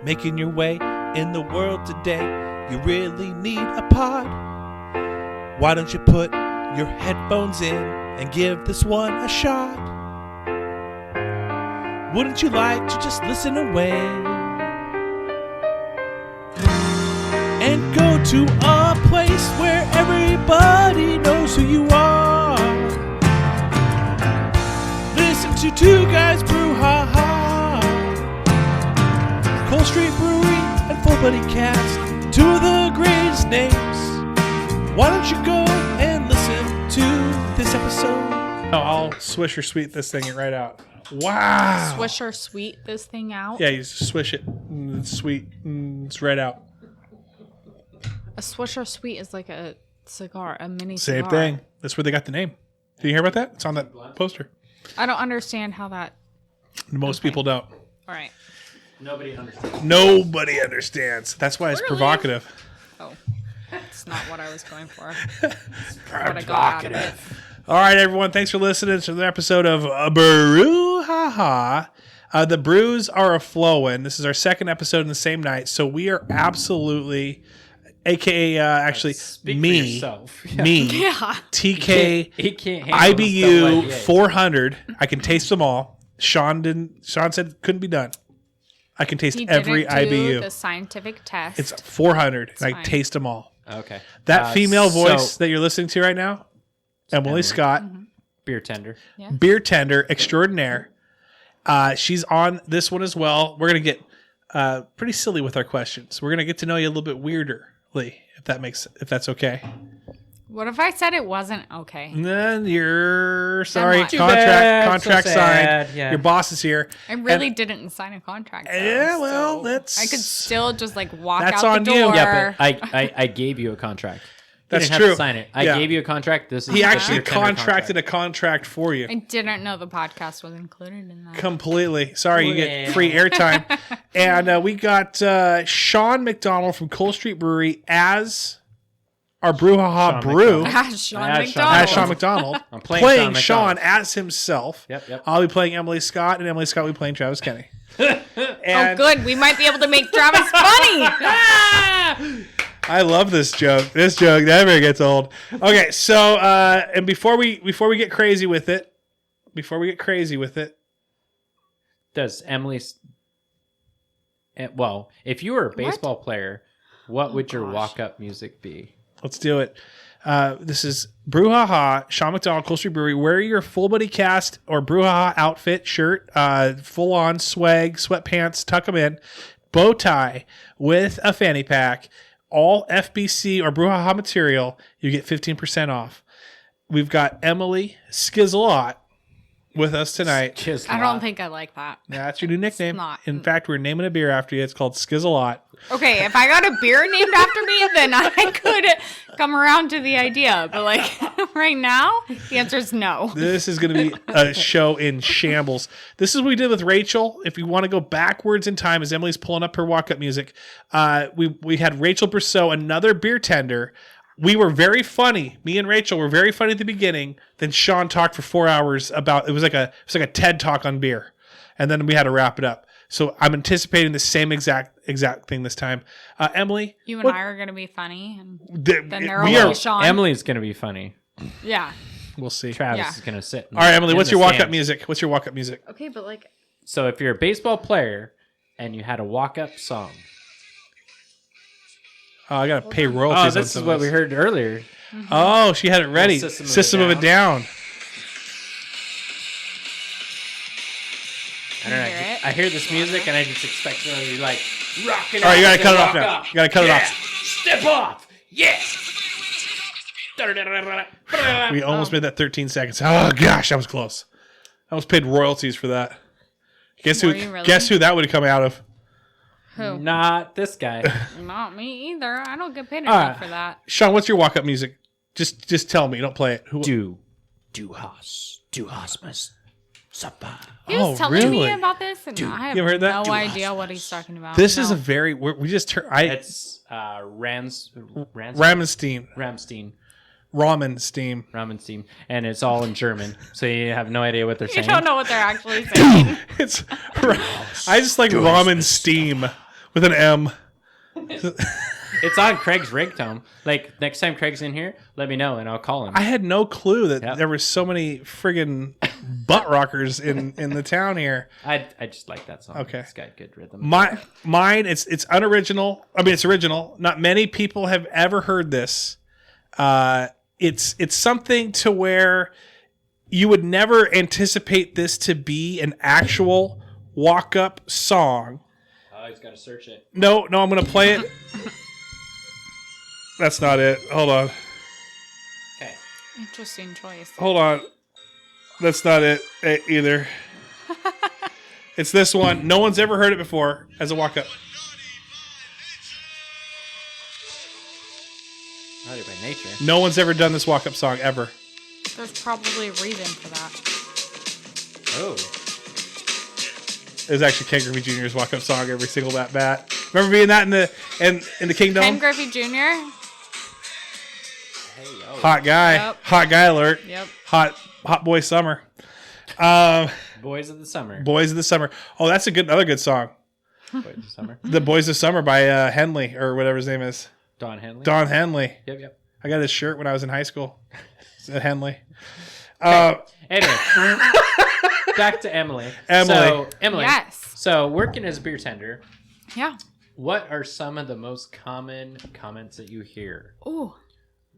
making your way in the world today, you really need a pod. Why don't you put your headphones in and give this one a shot? Wouldn't you like to just listen away and go to a place where everybody knows who you are? Listen to two guys brew, ha ha. Cold Street Brewery and Full Buddy Cast, two of the greatest names. Why don't you go and listen to this episode? Oh, I'll swish or sweet this thing right out. Wow. Swish or sweet this thing out? Yeah, you swish it. It's sweet. It's right out. A swish or sweet is like a cigar, a mini Same cigar. thing. That's where they got the name. Did you hear about that? It's on that poster. I don't understand how that... Most people don't. All right. Nobody understands. Nobody understands. That's why it's Really? provocative. Oh, that's not what I was going for. What I got out of it. All right, everyone. Thanks for listening to the episode of Brew. Ha ha. The brews are a flowing. This is our second episode in the same night, so we are absolutely, aka actually Speak me, for yourself. me, Yeah. TK, He can't handle IBU the 400. I can taste them all. Sean said couldn't be done. I can taste He every didn't do IBU. the scientific test. It's 400, and I fine. taste them all. Okay. That female voice So, that you're listening to right now, Emily Scott, Beertender. Yeah. Beertender extraordinaire. She's on this one as well. We're gonna get pretty silly with our questions. We're gonna get to know you a little bit weirdly, if that's okay. What if I said it wasn't okay? And then you're sorry, what? Too bad, contract so signed. sad, yeah. Your boss is here. I really didn't sign a contract. Though, Yeah, well, so that's- I could still just like walk That's out on the you. door. Yeah, but I gave you a contract. You That's didn't true. have to sign it. I Yeah. gave you a contract. This is He the actually Beertender contracted contract. a contract for you. I didn't know the podcast was included in that. Completely. Sorry, you get Well. free airtime. And we got Sean McDonald from Cold Street Brewery as our Brouhaha Sean Brew. McDonald. As Sean As McDonald. As Sean McDonald. I'm playing Sean Sean McDonald. as himself. Yep. I'll be playing Emily Scott, and Emily Scott will be playing Travis Kenny. Oh, And good. We might be able to make Travis funny. I love this joke. This joke never gets old. Okay, so and before we get crazy with it, Does Emily's... Well, if you were a baseball player, what would your walk-up music be? let's do it. This is Brouhaha, Sean McDonald, Cold Street Brewery. Wear your Full Buddy Cast or Brouhaha outfit, shirt, full on swag, sweatpants, tuck them in, bow tie with a fanny pack, all FBC or Brouhaha material. You get 15% off. We've got Emily Skizzalot with us tonight. I don't think I like that. That's your new nickname. not. In fact, we're naming a beer after you. It's called Skizzalot. Okay, if I got a beer named after me, then I could come around to the idea. But like right now, the answer is no. This is going to be a show in shambles. This is what we did with Rachel. If you want to go backwards in time, as Emily's pulling up her walk-up music, we had Rachel Brousseau, another beer tender. We were very funny. Me and Rachel were very funny at the beginning. Then Sean talked for 4 hours about it was like a TED talk on beer, and then we had to wrap it up. So I'm anticipating the same exact thing this time. Emily, You and I are going to be funny. And then they're we all are. Sean. Emily's going to be funny. Yeah. We'll see. Travis Yeah. is going to sit. All right, Emily, in what's the your walk-up stands. music? What's your walk-up music? Okay, but like... So if you're a baseball player and you had a walk-up song. Oh, I got to pay Oh, royalties. this is what we heard earlier. Oh, she had it ready. System of a Down. I don't know. Hear it? I hear this music and I just expect somebody to be like rocking. All right, you got to out cut it and off rock now. up. You got to cut it Yeah. off. Step off. Yes. We almost made that 13 seconds. Oh gosh, that was close. I almost paid royalties for that. Guess Were who? you really? Guess who that would have come out of? Who? Not this guy. Not me either. I don't get paid All enough right. for that. Sean, what's your walk-up music? Just tell me. Don't play it. Who? Du hast supper. He was Oh, telling me really? about this, and I have You ever heard that? no idea what he's talking about. This is No. a very. We just turned. It's Ramenstein. Ramen steam. and it's all in German, so you have no idea what they're You saying. don't know what they're actually saying. It's. I just like ramen steam with an M. It's on Craig's ringtone. Like, next time Craig's in here, let me know and I'll call him. I had no clue that Yep. there were so many friggin' butt rockers in the town here. I just like that song. Okay. It's got good rhythm. Mine, it's unoriginal. I mean, it's original. Not many people have ever heard this. It's something to where you would never anticipate this to be an actual walk-up song. Oh, he's got to search it. No, I'm going to play it. That's not it. Hold on. Okay. Interesting choice. Hold on. That's not it either. It's this one. No one's ever heard it before as a walk-up. Naughty by nature. No one's ever done this walk-up song ever. There's probably a reason for that. Oh. It was actually Ken Griffey Jr.'s walk-up song every single at bat. Remember being that in the Kingdom? Ken Griffey Jr. Hey, yo. Hot guy. Yep. Hot guy alert. Yep. Hot boy summer. Boys of the Summer. Boys of the Summer. Oh, that's another good song. Boys of the Summer. The Boys of Summer by Henley, or whatever his name is. Don Henley. Don Henley. Yep. I got his shirt when I was in high school. At Henley. Anyway, back to Emily. Emily. So, Emily. Yes. So, working as a beer tender, Yeah. what are some of the most common comments that you hear? Ooh.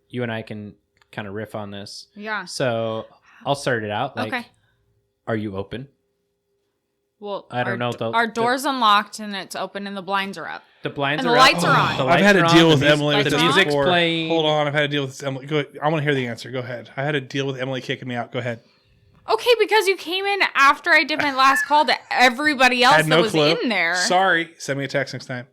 You and I can kind of riff on this. Yeah. So, I'll start it out. Like, Okay. are you open? Well, I don't know, though. Our door's unlocked and it's open and the blinds are up. The blinds And are the lights up. are on. The I've lights had are to on. deal with The Emily with lights this are on. music's before. playing. Hold on, I've had to deal with this Emily. Go, I want to hear the answer. Go ahead. I had to deal with Emily kicking me out. Go ahead. Okay, because you came in after I did my last call to everybody else I had that no was clue. in there. Sorry. Send me a text next time.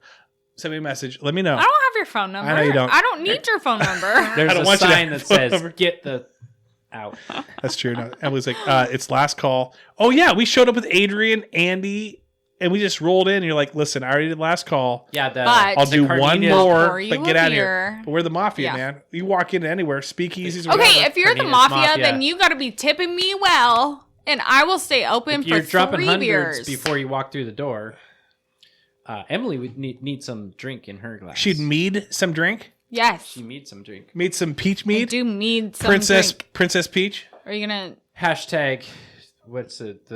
Send me a message. Let me know. I don't have your phone number. I know you don't. I don't need your phone number. There's I don't a want you to sign have that phone says, number. get the out. That's true. No, Emily's like, it's last call. Oh, yeah. We showed up with Adrian, Andy, and we just rolled in. And you're like, listen, I already did last call. Yeah, But- I'll the do one Carnitas- more, pour you but get a out of here. beer. But we're the mafia, Yeah. man. You walk into anywhere, speakeasies, or Okay, whatever. if you're the Carnitas mafia, then you got to be tipping me well, and I will stay open If you're for dropping 3 hundreds beers. before you walk through the door, Emily would need some drink in her glass. She'd mead some drink. Yes. She needs some drink. Mead some peach I mead. do need some drink. Princess Peach. Are you gonna? Hashtag, what's it?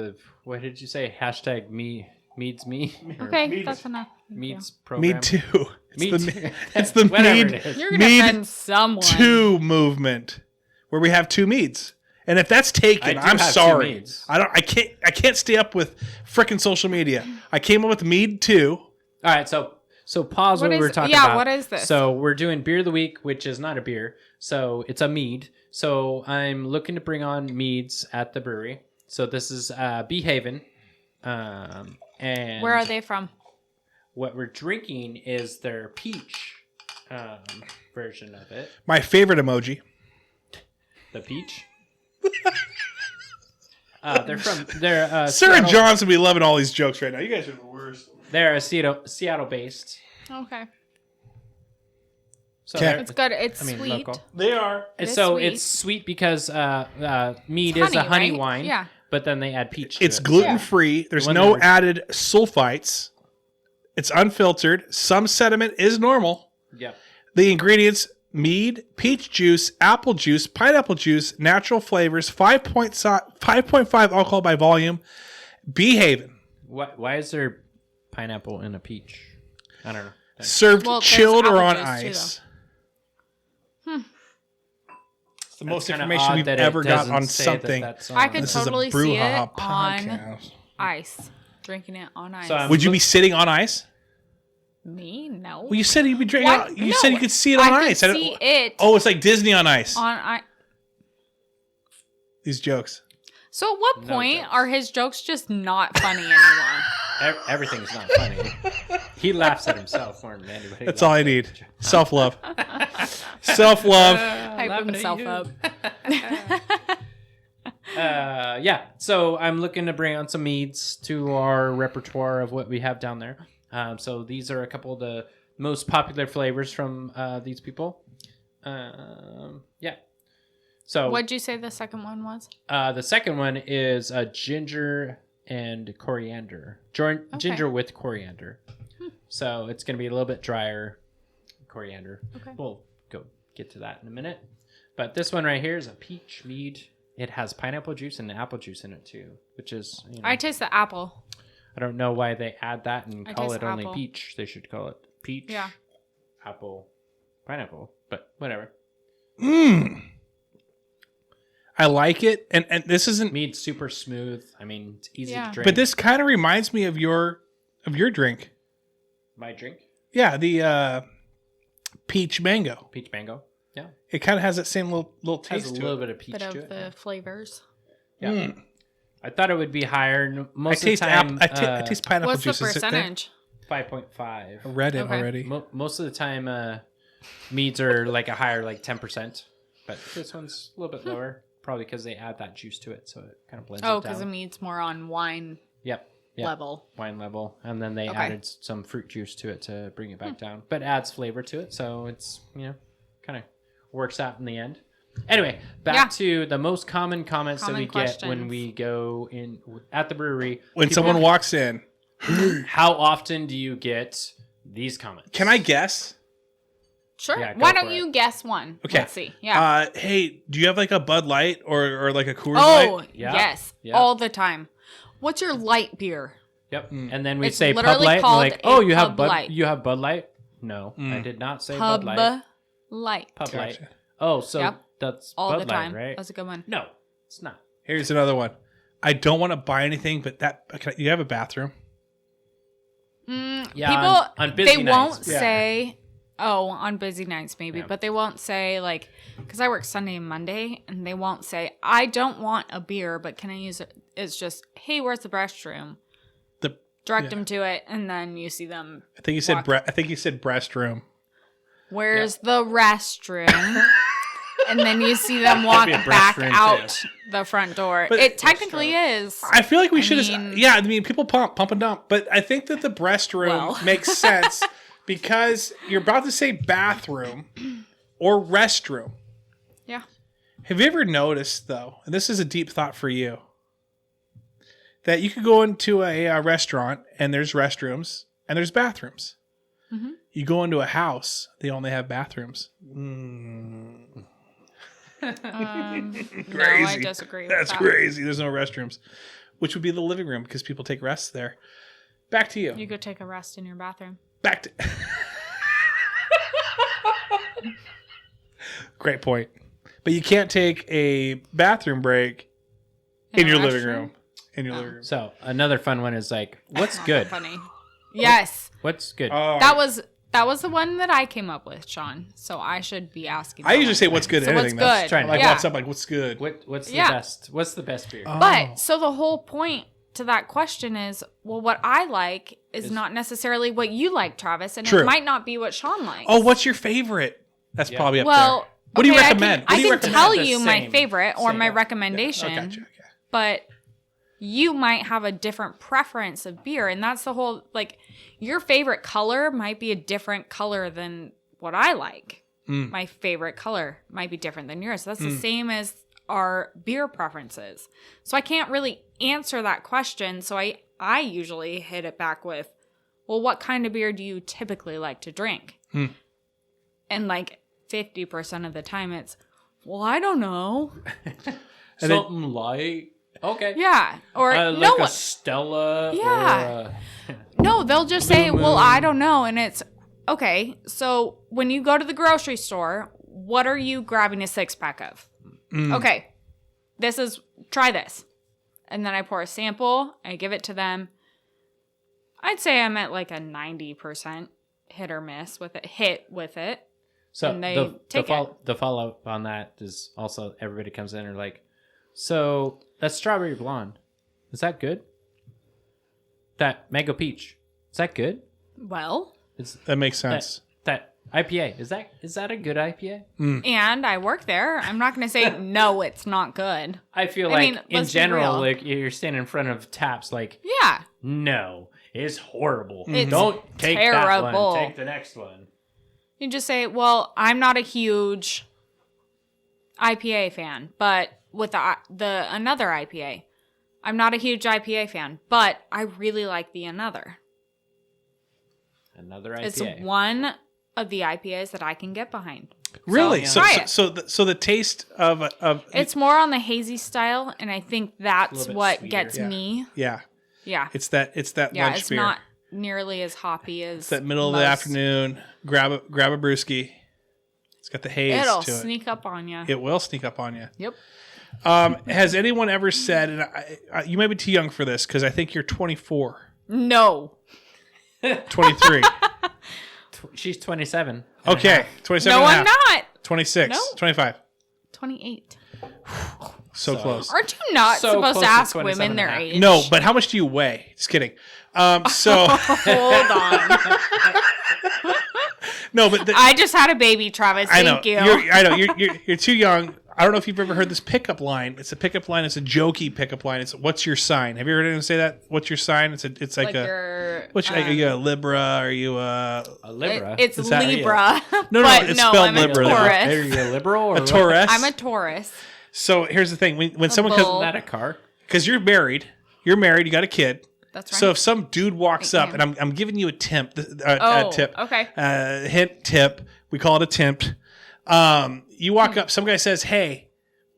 What did you say? Hashtag Mead's me. Or Okay, Mead- that's enough. Mead's program. Mead 2. Mead It's the, two. it's the Whatever Mead, it is. You're gonna Mead offend someone. 2 movement where we have 2 meads. And if that's taken, I do I'm have 2 sorry. meads. I can't stay up with frickin' social media. I came up with Mead 2. All right, so pause what What we're is- talking yeah, about. what is this? So we're doing beer of the week, which is not a beer. So it's a mead. So I'm looking to bring on meads at the brewery. So this is Bee Haven. And Where are they from? what we're drinking is their peach version of it. My favorite emoji. The peach. They're Sarah Seattle, Johnson will be loving all these jokes right now. You guys are the worst. They're Seattle based. Okay, So Okay. they're- it's good. It's sweet. local. They are. It is So sweet. it's sweet because mead It's is a honey right? wine. Yeah. But then they add peach to It's it. gluten free. There's When no they're- added sulfites. It's unfiltered. Some sediment is normal. Yep. The ingredients: mead, peach juice, apple juice, pineapple juice, natural flavors, 5.5 alcohol by volume. Bee Haven. Why is there pineapple in a peach? I don't know. Served Well, there's chilled or apple on juice, too, ice. It's the That's most kinda information odd we've that it ever got doesn't on say something. that's I on- could This totally is a see it brouhaha on podcast. ice. Drinking it on ice. So I'm- Would you be sitting on ice? Me? No. Well, you said you'd be drinking. What? You No. said you could see it on I ice. could I don't- see it Oh, it's like Disney on ice. on ice. These jokes. So at what No point jokes. are his jokes just not funny anymore? Everything's not funny. He laughs at himself more than anybody. That's all I need. Self love. Self love. Hype laughing at himself you. up. Yeah. So I'm looking to bring on some meads to our repertoire of what we have down there. So these are a couple of the most popular flavors from these people. Yeah. So What'd you say the second one was? the second one is ginger and coriander. Ginger with coriander. So it's going to be a little bit drier. Coriander. Okay. We'll go get to that in a minute. But this one right here is a peach mead. It has pineapple juice and apple juice in it too, which is, I taste the apple. I don't know why they add that and I call taste it only apple. peach. They should call it peach, Yeah. apple, pineapple, but whatever. I like it, and this isn't. Mead's super smooth. I mean, it's easy Yeah. to drink. But this kind of reminds me of your drink. My drink, Yeah, the peach mango. peach mango. Yeah, It kind of has that same little has taste a to little it. bit of peach Bit to of it. the flavors. Yeah. I thought it would be higher. Most I of taste the time, I taste pineapple What's the juice. Is it there? percentage? 5.5. I read it Okay. already. Most of the time, meads are like a higher, like 10%. But this one's a little bit lower, probably because they add that juice to it, so it kind of blends Oh, it because the down. meat's more on wine Yep. level. Wine level, and then they Okay. added some fruit juice to it to bring it back down, but adds flavor to it, so it's kind of works out in the end. Anyway, back Yeah. to the most common comments that Common we get when questions. we go in at the brewery. When People- someone walks in, how often do you get these comments? can I guess? Sure. Yeah, go Why for don't it. you guess one? Okay. Let's see. Yeah. Hey, do you have like a Bud Light or like a Coors Light? Oh, Yeah. yes. Yeah. All the time. What's your light beer? Yep. And then we It's say Pub literally Light. And we're called like, a oh, you have Pub Bud. Light. You have Bud Light? No, I did not say Pub Bud Light. Light. Pub Light. Gotcha. Oh, so Yep. that's All Bud the time. Light, right? That's a good one. No, it's not. Here's another one. I don't want to buy anything, but you have a bathroom. Yeah, People, on busy they nights. won't Yeah. say, oh, on busy nights maybe, Yeah. but they won't say, like, because I work Sunday and Monday, and they won't say, I don't want a beer, but can I use it? It's just, hey, where's the restroom? Direct them to it, and then you see them. I think you said Walk. I think you said breast room. Where's the restroom? And then you see them walk be a breast back room, out the front door. But- It technically is. I feel like we should mean- have. Yeah, I mean, people pump and dump, but I think that the breast room Well. makes sense because you're about to say bathroom or restroom. Yeah. Have you ever noticed, though, and this is a deep thought for you, that you could go into a restaurant and there's restrooms and there's bathrooms. Mm-hmm. You go into a house, they only have bathrooms. No, I Crazy. disagree with That's that. crazy. There's no restrooms, which would be the living room because people take rests there. Back to you. You go take a rest in your bathroom. Back to. Great point. But you can't take a bathroom break in a your living restroom? room. In your living room. So another fun one is like, what's Not good? Funny. Yes. What's good? Oh, That was the one that I came up with, Sean. So I should be asking. I that usually one. say what's good. So at what's anything. That's good? Trying to- like Yeah. what's up? Like what's good? What's the Yeah. best? What's the best beer? Oh. But so the whole point to that question is, well, what I like is not necessarily what you like, Travis, and True. it might not be what Sean likes. Oh, what's your favorite? That's Yeah. probably up well? there. What do you okay, recommend? What I do you can recommend? tell The you my same- favorite or same. my Yeah. recommendation, Oh, gotcha. Okay. but you might have a different preference of beer, and that's the whole, like, your favorite color might be a different color than what I like. My favorite color might be different than yours. That's the same as our beer preferences. So I can't really answer that question. So I usually hit it back with, well, what kind of beer do you typically like to drink? And like 50% of the time it's, well, I don't know. Something light. Okay. Yeah. Or Like no a one. Stella. Yeah. Or No, they'll just say, well, I don't know. And it's, okay, so when you go to the grocery store, what are you grabbing a 6-pack of? Okay, try this. And then I pour a sample, I give it to them. I'd say I'm at like a 90% hit or miss with it. so And they take the follow up on that is also everybody comes in and like, so that strawberry blonde, is that good? That mango peach, is that good? Well, That makes sense. That IPA, is that a good IPA? and I work there. I'm not going to say, no, it's not good. I feel I like mean, in let's be general, real. like you're standing in front of taps, like Yeah. no, it's horrible. It's Don't take that terrible. one. Take the next one. You just say, well, I'm not a huge IPA fan, but with the another IPA, I'm not a huge IPA fan, but I really like the another. Another IPA. It's one of the IPAs that I can get behind. Really? So, try it. So the taste of It's more on the hazy style, and I think that's bit what sweeter. gets me. yeah, Yeah. it's that Yeah, lunch it's beer. not nearly as hoppy as It's that middle of the most. afternoon. Grab a brewski. It's got the haze It'll to sneak up on you. it. It will sneak up on you. Yep. Has anyone ever said? And you might be too young for this because I think you're 24, No. 23. She's 27. Okay, 27. No, and a I'm half. not. 26, No. 25. 28. So close. Aren't you not So supposed close to to ask 27 women their and a half. age? No, but how much do you weigh? Just kidding. So Hold on. no, but I just had a baby, Travis. I know Thank you. I know you're too young. I don't know if you've ever heard this pickup line. It's a pickup line. It's a jokey pickup line. It's what's your sign? Have you heard anyone say that? What's your sign? It's like a your, are you a Libra? Are you a A Libra. It's Is that- Libra. No, but it's no, spelled I'm Libra. a Are Taurus. you a liberal or a what? Taurus? I'm a Taurus. So here's the thing: when someone bull. comes, Isn't that a car? because you're married, you got a kid. That's right. So if some dude walks Thank up, you. and I'm giving you a tip, Oh, tip, okay. hint tip, we call it a tempt. You walk up, some guy says, "Hey,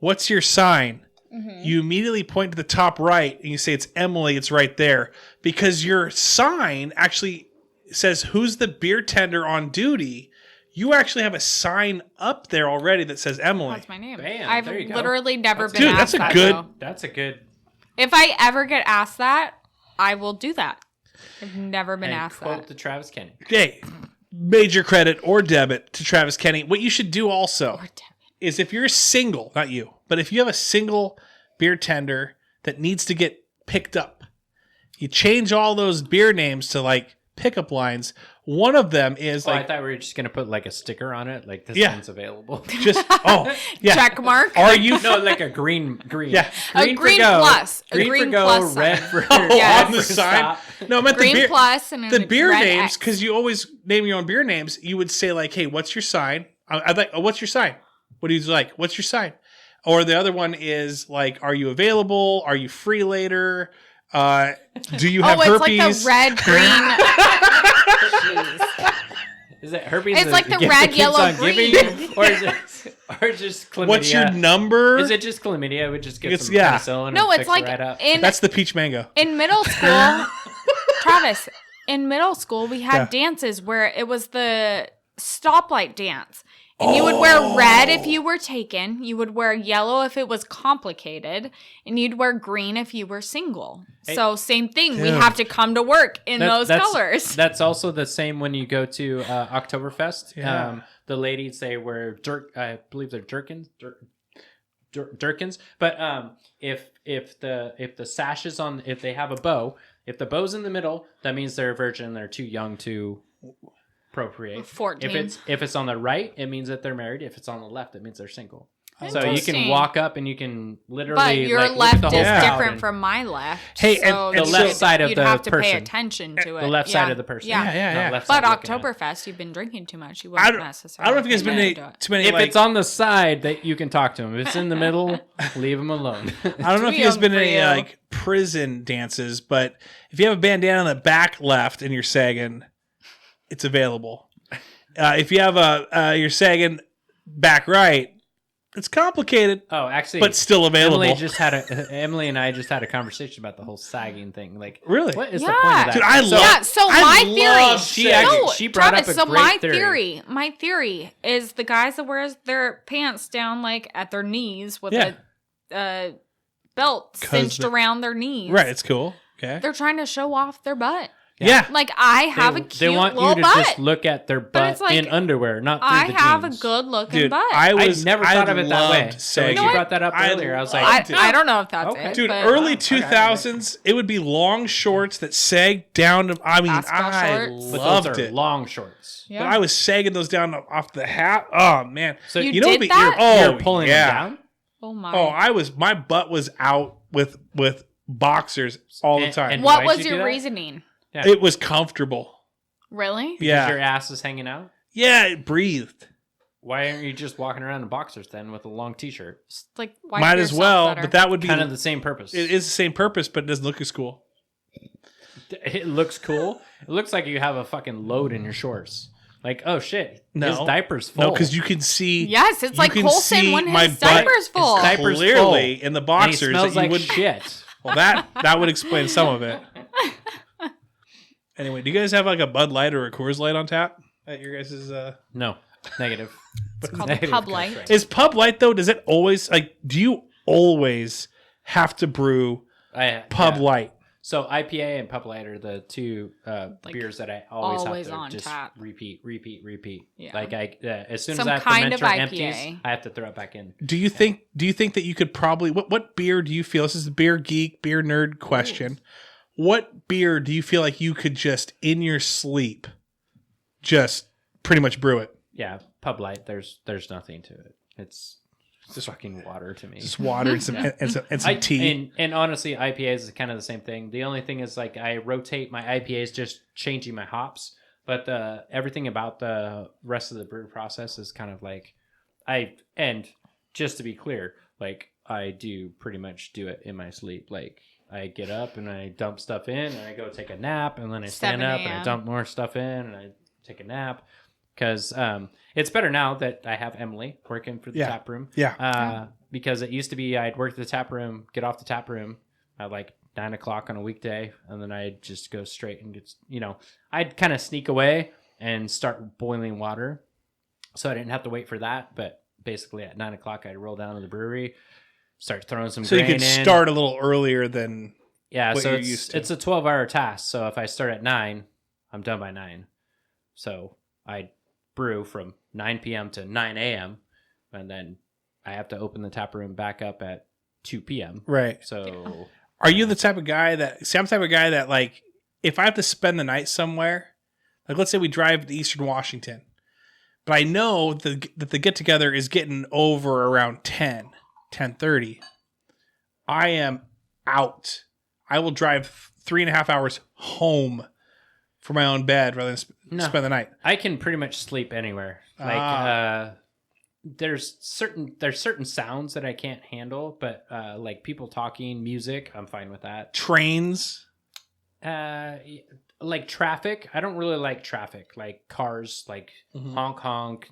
what's your sign?" Mm-hmm. You immediately point to the top right, and you say, "It's Emily. It's right there," because your sign actually says who's the beer tender on duty. You actually have a sign up there already that says Emily. That's my name. Bam, I've there you go. literally never been Dude, asked that's a that, good- though. That's a good. If I ever get asked that, I will do that. I've never been And asked quote that. to Travis Kenny. Okay, major credit or debit to Travis Kenny. What you should do also is if you're single, not you, but if you have a single beer tender that needs to get picked up, you change all those beer names to like pickup lines. One of them is I like thought we were just gonna put like a sticker on it, like this Yeah. one's available. just yeah. Check mark. Are you No, like a green. Yeah. A green for go, plus. A green, green for go, plus red sign. for Oh, Yes. on the for sign? stop. No, I meant Green the beer plus and the beer red names X. because you always name your own beer names. You would say like, "Hey, what's your sign?" I'd like, "Oh, what's your sign? What do you like? What's your sign?" Or the other one is like, "Are you available? Are you free later? Do you have it's herpes?" like the red green. Jeez. Is it herpes? It's a like the gift red, that keeps yellow, on giving green. you? Or is it, or just chlamydia? What's your number? Is it just chlamydia? We just get It's- some yeah. penicillin No, and it's fix like it right up. That's the peach mango. in middle school. Travis, in middle school, we had Yeah. dances where it was the stoplight dance. And you would wear red if you were taken. You would wear yellow if it was complicated. And you'd wear green if you were single. So same thing. We Dude. have to come to work in those That's- colors. That's also the same when you go to Oktoberfest. Yeah. The ladies, they wear I believe they're jerkins. Dirkins. But if the sash is on, if they have a bow, if the bow's in the middle, that means they're a virgin. They're too young to procreate. 14. If it's on the right, it means that they're married. If it's on the left, it means they're single. So you Interesting. can walk up and you can literally. But your like, look at left the is whole crowd different and- from my left. Hey, so and the left side of you'd the have to pay person. attention to it. the left Yeah. side of the person. Yeah. Yeah, yeah. Not left But side looking at it. Oktoberfest, you've been drinking too much. You I wouldn't don't necessarily. know if you guys been do to it. too many. If like, it's on the side, that you can talk to him. If it's in the middle, leave him alone. I don't know if Too you guys young been to for any you. like prison dances, but if you have a bandana on the back left and you're sagging, it's available. If you have you're sagging back right, it's complicated, Oh, actually, but still available. Emily and I just had a conversation about the whole sagging thing. Like, Really? what is Yeah. the point of that? Dude, I love- Yeah, so I my love theory. She sagging. actually- No, she brought Travis, up a so great my theory is the guys that wears their pants down like at their knees with Yeah. a belt 'Cause cinched the- around their knees. Right, it's cool. Okay. They're trying to show off their butt. Yeah. Like I have a cute They want little you to butt. just look at their butt it's like, in underwear, not through I the have jeans. a good looking Dude, butt. I I was never thought of it that way. loved So when sagging. you brought that up I earlier, I was like, loved it. I don't know if that's Okay. it. Dude, but early okay. 2000s, it would be long shorts that sagged down to. I mean, Basketball I shorts? but loved those are it. long shorts. Yeah. But I was sagging those down off the hat. Oh man! So You know, did that? oh, you're pulling yeah. them down. Oh my. Oh, my butt was out with boxers all the And- time. and- what why'd was you do your that? reasoning? Yeah. It was comfortable. Really? Yeah, Your ass is hanging out. yeah, it breathed. Why aren't you just walking around in boxers then with a long t-shirt? Just like wipe Might as yourself well, better. but that would be Kind of the same purpose. It is the same purpose, but it doesn't look as cool. It looks cool. It looks like you have a fucking load in your shorts. Like, oh shit, his diaper's full. No, because you can see. Yes, it's like Colson when his diaper's full. His diaper's clearly full. in the boxers. And he smells that you like wouldn't. shit. Well, that would explain some of it. Anyway, do you guys have like a Bud Light or a Coors Light on tap at your guys'? No, negative. It's called Negative Pub Light. contract. Is Pub Light though? Does it always like? Do you always have to brew Pub Light? So IPA and Pub Light are the two beers that I always have to on just tap. repeat. Yeah. Like as soon Some as I have kind to of mentor IPA. empties, I have to throw it back in. Do you think that you could probably what beer do you feel? This is the beer geek, beer nerd question. What beer do you feel like you could just in your sleep just pretty much brew it? Yeah, Pub Light. There's nothing to it. It's just fucking water to me. Just water and some and some tea. And honestly, IPAs is kind of the same thing. The only thing is like I rotate my IPAs, just changing my hops. But everything about the rest of the brew process is kind of like and just to be clear, like I do pretty much do it in my sleep. Like I get up and I dump stuff in and I go take a nap and then I stand 7 up and I dump more stuff in and I take a nap. Because it's better now that I have Emily working for the tap room. Yeah. Because it used to be I'd work the tap room, get off the tap room at like 9 o'clock on a weekday, and then I'd just go straight and get, I'd kind of sneak away and start boiling water. So I didn't have to wait for that. But basically at 9 o'clock, I'd roll down to the brewery, start throwing some So grain you could in. start a little earlier than Yeah, what so you're used to. it's a 12-hour task. So if I start at 9, I'm done by 9. So I brew from 9 p.m. to 9 a.m. and then I have to open the tap room back up at 2 p.m. Right. So Are you the type of guy that like if I have to spend the night somewhere, like let's say we drive to Eastern Washington, but I know that the get together is getting over around 10:30. I am out. I will drive 3.5 hours home for my own bed rather than spend the night. I can pretty much sleep anywhere. Like there's certain sounds that I can't handle, but like people talking, music, I'm fine with that. Trains. Like traffic, I don't really like traffic, like cars, like honk honk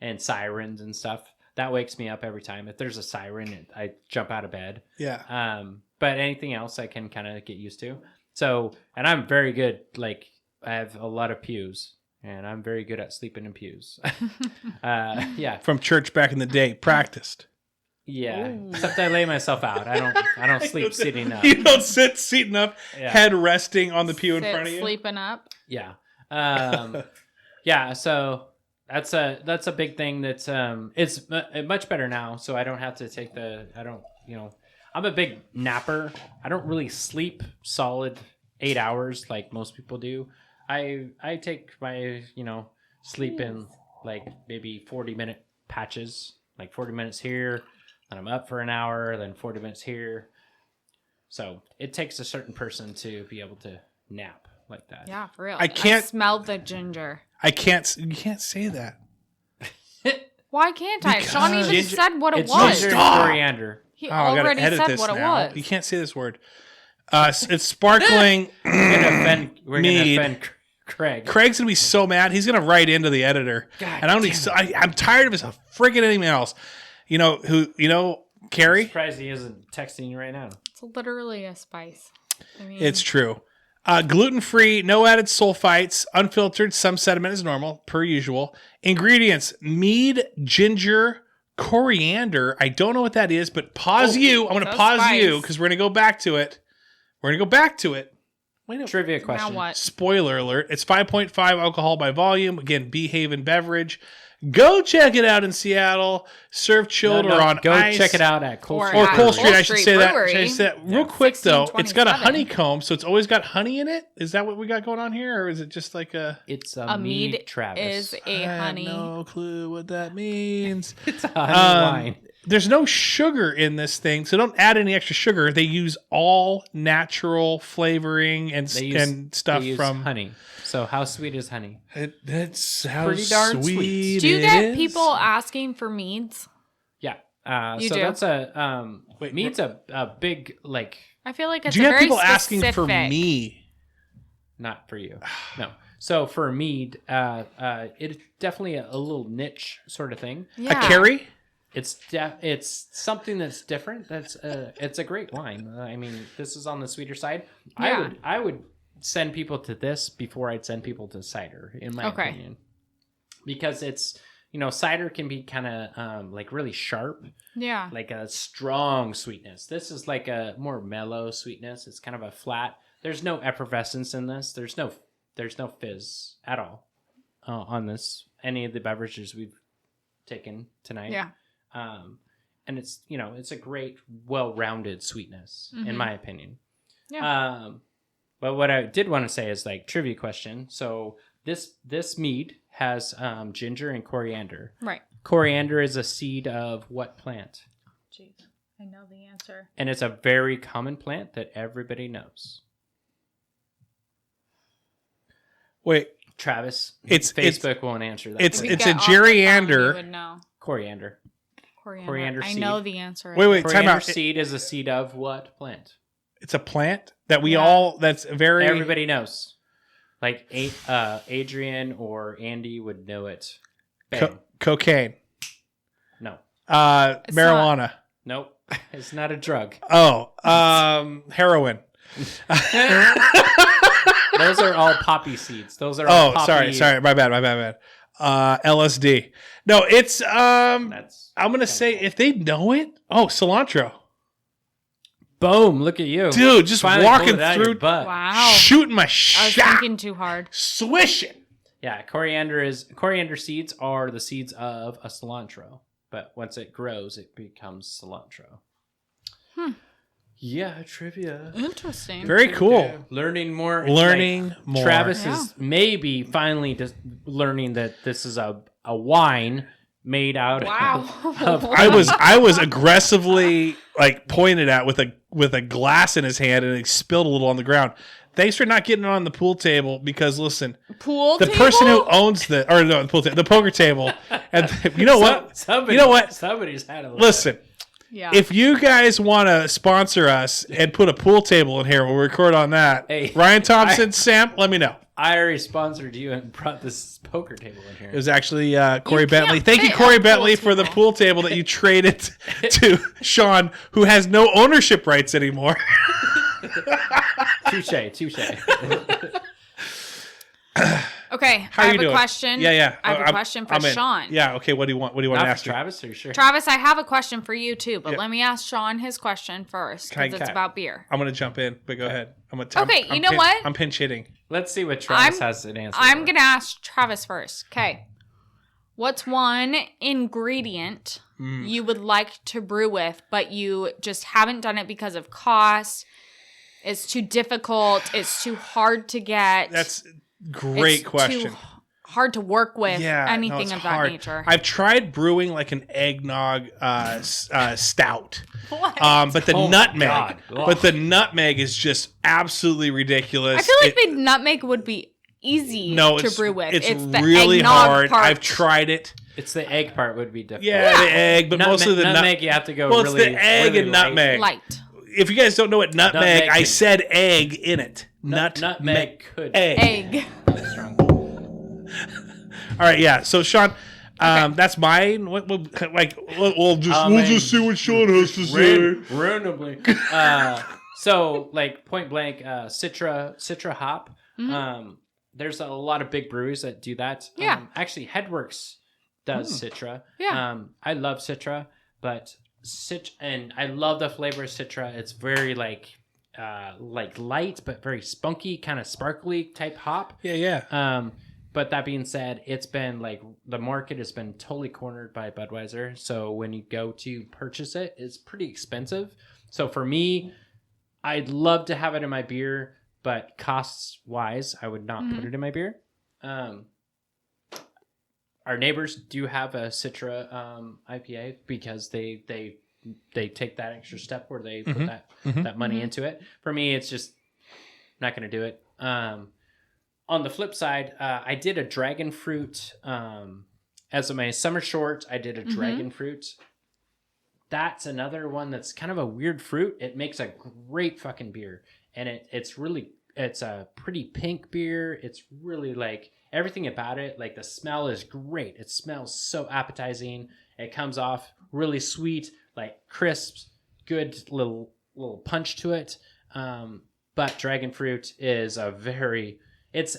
and sirens and stuff. That wakes me up every time. If there's a siren, I jump out of bed. Yeah. But anything else I can kind of get used to. So, and I'm very good. Like I have a lot of pews, and I'm very good at sleeping in pews. Yeah. From church back in the day, practiced. Yeah. Ooh. Except I lay myself out. I don't sleep sitting up. You don't sit seating up, Yeah. head resting on the pew in front of you. Sleeping up. Yeah. Yeah. So that's a big thing. That's it's much better now. So I don't have to take I'm a big napper. I don't really sleep solid 8 hours like most people do. I take my sleep in like maybe 40-minute patches, like 40 minutes here, then I'm up for an hour, then 40 minutes here. So it takes a certain person to be able to nap like that. Yeah, for real. I can't- smelled the ginger. You can't say that. Why can't I? Because- Sean even Ginger- said what it it's was. ginger and coriander. He I gotta already edit said this what now. it was. You can't say this word. It's sparkling. We're gonna Mead. offend Craig. Craig's gonna be so mad. He's gonna write into the editor, God and I'm tired of his friggin' emails. You know who? Carrie. Surprised he isn't texting you right now. It's literally a spice. I mean, It's true. Gluten-free, no added sulfites, unfiltered. Some sediment is normal, per usual. Ingredients: mead, ginger, coriander. I don't know what that is, but pause you. I'm going to it's a pause spice. you because we're going to go back to it. Wait, no. Trivia question. now what? Spoiler alert. It's 5.5 alcohol by volume. Again, Bee Haven beverage. Go check it out in Seattle. Serve chilled No, or on go ice. check it out at Cool Or Street. Or at Cole Cole Street, I should Street say that. Brewery. Should I say that real quick though? It's got a 1627. honeycomb, so it's always got honey in it. Is that what we got going on here, or is it just like a? It's A Mead mead Travis. is a honey. I have no clue what that means. It's a honey wine. There's no sugar in this thing, so don't add any extra sugar. They use all natural flavoring and stuff they use from honey. So how sweet is honey? That's how Pretty darn sweet. Do you it get is. people asking for meads? Yeah. You so do? that's Mead's a big like. I feel like it's Do you a have very people specific. asking for me? not for you. No. So for mead, it's definitely a little niche sort of thing. Yeah. A carry? It's something that's different. It's a great wine. I mean, this is on the sweeter side. Yeah. I would send people to this before I'd send people to cider, in my opinion, because it's cider can be kind of like really sharp. Yeah. Like a strong sweetness. This is like a more mellow sweetness. It's kind of a flat. There's no effervescence in this. There's no fizz at all on this. Any of the beverages we've taken tonight. Yeah. And it's it's a great, well-rounded sweetness in my opinion. Yeah. But what I did want to say is like trivia question. So this mead has ginger and coriander. Right. Coriander is a seed of what plant? Jeez, I know the answer. And it's a very common plant that everybody knows. Wait, Travis, It's Facebook won't answer that. it's We it's get a off the phone, you gerryander. would know. coriander. Coriander. I seed. know the answer. Wait, time Coriander out. seed is a seed of what plant? It's a plant that we Yeah. all. That's very. Everybody knows. Like Adrian or Andy would know it. Bang. Cocaine. No. It's Marijuana. Nope. It's not a drug. Oh, heroin. Those are all poppy seeds. Those are all Oh, poppy. sorry. My bad. LSD. No, it's That's I'm gonna say if they know it. Oh, cilantro. boom. Look at you, Dude, just Finally walking pulled it out of your through, butt. Wow. shooting my I was shot, thinking too hard. swishing. Yeah, coriander seeds are the seeds of a cilantro, but once it grows, it becomes cilantro. Yeah, trivia. Interesting. Very cool. Learning more. It's Learning like more. Travis Yeah. is maybe finally just learning that this is a wine made out Wow. of I was aggressively like pointed at with a glass in his hand, and he spilled a little on the ground. Thanks for not getting it on the pool table because listen, Pool the table? person who owns the pool table, the poker table, and you know what? Somebody's had a little Listen, Yeah. if you guys want to sponsor us and put a pool table in here, we'll record on that. Hey, Ryan Thompson, Sam, let me know. I already sponsored you and brought this poker table in here. It was actually Corey can't Bentley. Thank you, fit Corey a pool Bentley, for the table. pool table that you traded to Sean, who has no ownership rights anymore. Touche. Okay, How I you have doing? a question. Yeah. I have a question for I'm in. Sean. Yeah, okay, what do you want? What do you want Not to for ask me? Travis, are you sure? Travis, I have a question for you too, but Yeah. let me ask Sean his question first because it's Okay. about beer. I'm going to jump in, but go ahead. Okay, you know what? I'm pinch hitting. Let's see what Travis has an answer. I'm for. gonna ask Travis first. Okay. What's one ingredient you would like to brew with, but you just haven't done it because of cost? It's too difficult. It's too hard to get. That's great it's question. Too hard to work with. Yeah, anything it's of hard. that nature. I've tried brewing like an eggnog stout. What? But the Oh my nutmeg, God. Ugh. but the nutmeg is just absolutely ridiculous. I feel like the nutmeg would be easy to it's, brew with. It's the really eggnog hard. part. I've tried it. It's the egg part would be difficult. Yeah, the egg, but mostly the nutmeg. You have to go. Well, really, it's the egg really and light. nutmeg. light. If you guys don't know what nutmeg, Nutmeg I can- said egg in it. Nutmeg could. Egg. Egg. Strong. All right, yeah. So Sean, that's mine. We'll just see what Sean has to say. Randomly. So like point blank, Citra hop. There's a lot of big breweries that do that. Yeah. Actually, Headworks does Citra. Yeah. I love Citra, but and I love the flavor of Citra. It's very like light but very spunky, kind of sparkly type hop. Yeah. But that being said, it's been like the market has been totally cornered by Budweiser. So when you go to purchase it, it's pretty expensive. So for me, I'd love to have it in my beer, but costs wise, I would not put it in my beer. Our neighbors do have a Citra IPA because they take that extra step where they put that money into it. For me, it's just not going to do it. On the flip side, I did a dragon fruit as my summer short. I did a dragon fruit. That's another one that's kind of a weird fruit. It makes a great fucking beer, and it's really It's a pretty pink beer. It's really like everything about it. Like the smell is great. It smells so appetizing. It comes off really sweet, like crisp, good little punch to it. But dragon fruit is it's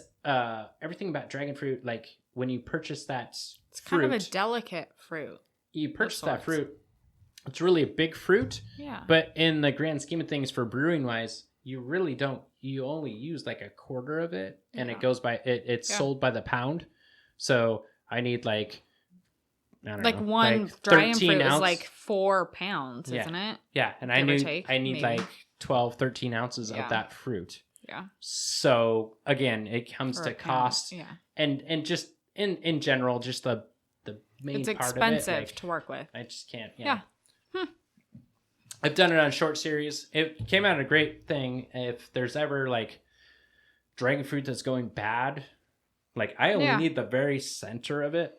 everything about dragon fruit. Like when you purchase that It's kind of a delicate fruit. You purchase that fruit. It's really a big fruit. Yeah. But in the grand scheme of things for brewing wise, you really don't. You only use like a quarter of it, and it goes by it's sold by the pound. So I need like I don't know, one dragon fruit is like 4 pounds, isn't it? Yeah, and I need like 12, 13 ounces of that fruit. Yeah. So again, it comes to cost. Yeah. And just in general, just the main it's part expensive of it, like, to work with. I just can't. Yeah. I've done it on short series. It came out a great thing. If there's ever like dragon fruit that's going bad, like I only need the very center of it.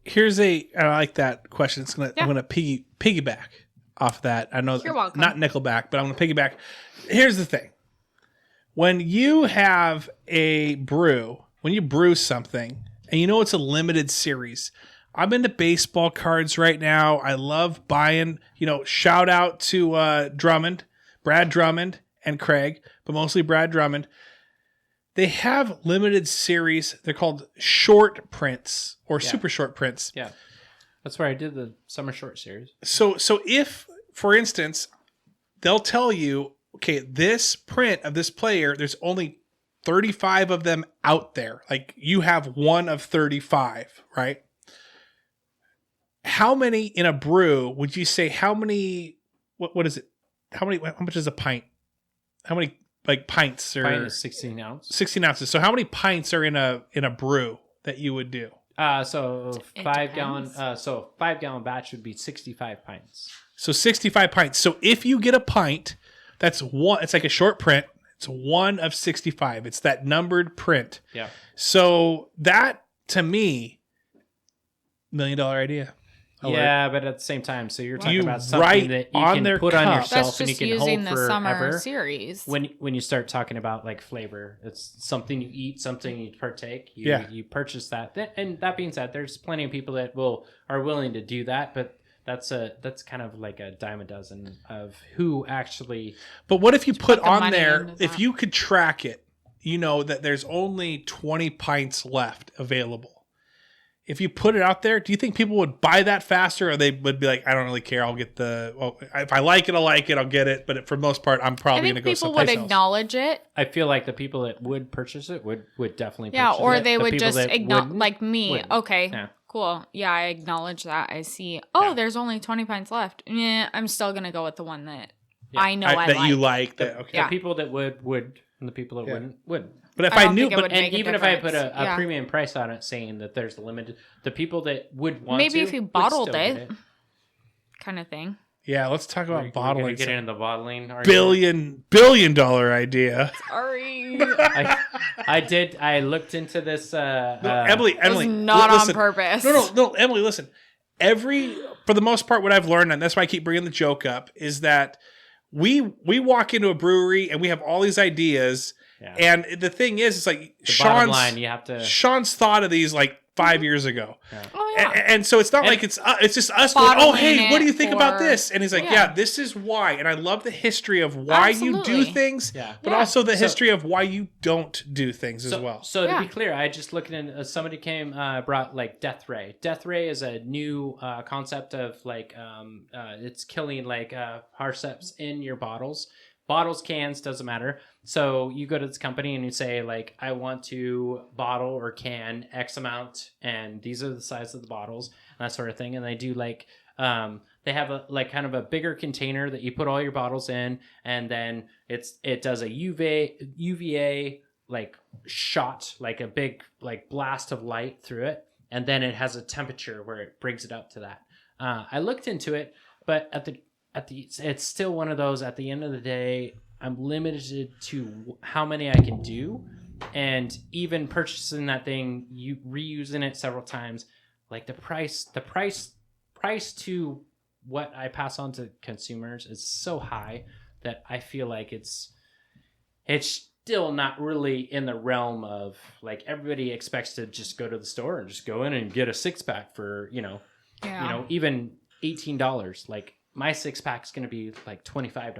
Here's I like that question. I'm gonna piggyback off that. I know You're welcome. Not Nickelback, but I'm gonna piggyback. Here's the thing: when you have when you brew something, and you know it's a limited series. I'm into baseball cards right now. I love buying, shout out to Brad Drummond and Craig, but mostly Brad Drummond. They have limited series. They're called short prints or super short prints. Yeah. That's where I did the summer short series. So if, for instance, they'll tell you, okay, this print of this player, there's only 35 of them out there. Like you have one of 35, right? How many in a brew would you say? How many? What is it? How much is a pint? How many pints? Pint is 16 ounces. 16 ounces. So how many pints are in a brew that you would do? So 5 gallon. So 5 gallon batch would be 65 pints. So 65 pints. So if you get a pint, that's one. It's like a short print. It's one of 65. It's that numbered print. Yeah. So that to me, $1 million idea. Yeah, but at the same time, so you're talking about write something that you on can their put on cup. yourself That's and you just can using hold the summer forever. series. When you start talking about like flavor, it's something you eat, something you partake. You purchase that. And that being said, there's plenty of people that are willing to do that, but that's kind of like a dime a dozen of who actually. But what if you put the on money there? into If that. you could track it, you know that there's only 20 pints left available. If you put it out there, do you think people would buy that faster, or they would be like, I don't really care. I'll get if I like it, I'll get it. But for the most part, I'm probably going to go people someplace would else. acknowledge it. I feel like the people that would purchase it would definitely Yeah, purchase or it. they The would people just that acknowledge, wouldn't like me. wouldn't. Okay, Yeah. cool. Yeah, I acknowledge that. I see. Oh, there's only 20 pints left. Yeah, I'm still gonna go with the one that I know I that like. you like. That okay. Yeah. The people that would, and the people that wouldn't. But if I I don't knew, think it but would And make a even if I put difference. a premium price on it, saying that there's a limited, the people that would want Maybe to if you would bottled still get it. Kind of thing. yeah, let's talk about We're bottling. gonna get into the bottling. Billion dollar idea. Sorry. I looked into this. Emily, It was not listen. on purpose. No, Emily, listen. For the most part, what I've learned, and that's why I keep bringing the joke up, is that we walk into a brewery and we have all these ideas. Yeah. And the thing is, it's like bottom line, you have to. Sean's thought of these like 5 years ago. Yeah. Oh yeah. And so it's not like it's just us going, oh, hey, Bottling what do you it think about for- this? And he's like, Yeah. yeah, this is why. And I love the history of why you do Absolutely. things, Yeah. but also the history of why you don't do things as well. So to Yeah. be clear, I just looked in. Somebody brought like Death Ray. Death Ray is a new concept of like it's killing like harceps in your bottles. Bottles, cans, doesn't matter. So you go to this company and you say like, I want to bottle or can X amount, and these are the size of the bottles, and that sort of thing. And they do like they have a like kind of a bigger container that you put all your bottles in, and then it does a UVA like shot, like a big like blast of light through it, and then it has a temperature where it brings it up to that. I looked into it, but it's still one of those. At the end of the day, I'm limited to how many I can do, and even purchasing that thing, you reusing it several times, like the price to what I pass on to consumers is so high that I feel like it's it's still not really in the realm of like everybody expects to just go to the store and just go in and get a 6-pack for, even $18. Like my 6-pack is going to be like $25.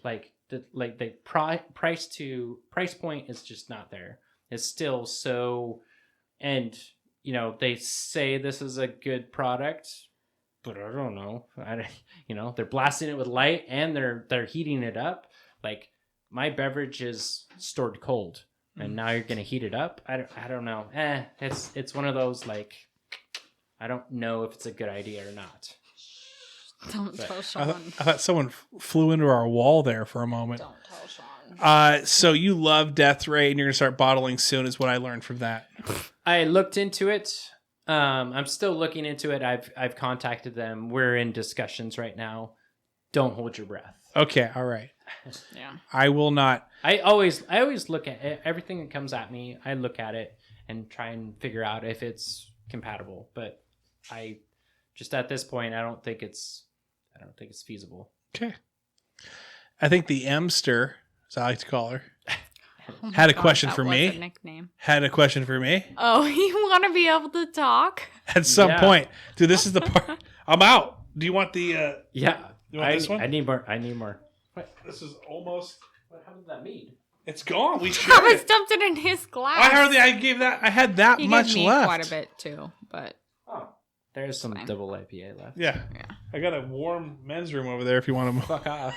Like the price point is just not there. It's still so, and they say this is a good product, but I don't know. They're blasting it with light and they're heating it up. Like my beverage is stored cold, and now you're gonna heat it up. I don't know. It's one of those like I don't know if it's a good idea or not. Don't tell Sean. I thought someone flew into our wall there for a moment. Don't tell Sean. So you love Death Ray, and you're gonna start bottling soon, is what I learned from that. I looked into it. I'm still looking into it. I've contacted them. We're in discussions right now. Don't hold your breath. Okay, all right. Yeah. I will not. I always look at it. Everything that comes at me. I look at it and try and figure out if it's compatible. But I just at this point, I don't think it's feasible. Okay. I think the Emster, as I like to call her, had a question for me. A nickname. Had a question for me. Oh, you want to be able to talk? At some point. Dude, this is the part. I'm out. Do you want the... Yeah. You want this one? I need more. Wait, this is almost... How did that mean? It's gone. We shared Travis it. dumped it in his glass. I had that He much gave me left. quite a bit too, but Oh, there's some Fine. double IPA left. Yeah. I got a warm men's room over there if you want to... Fuck off.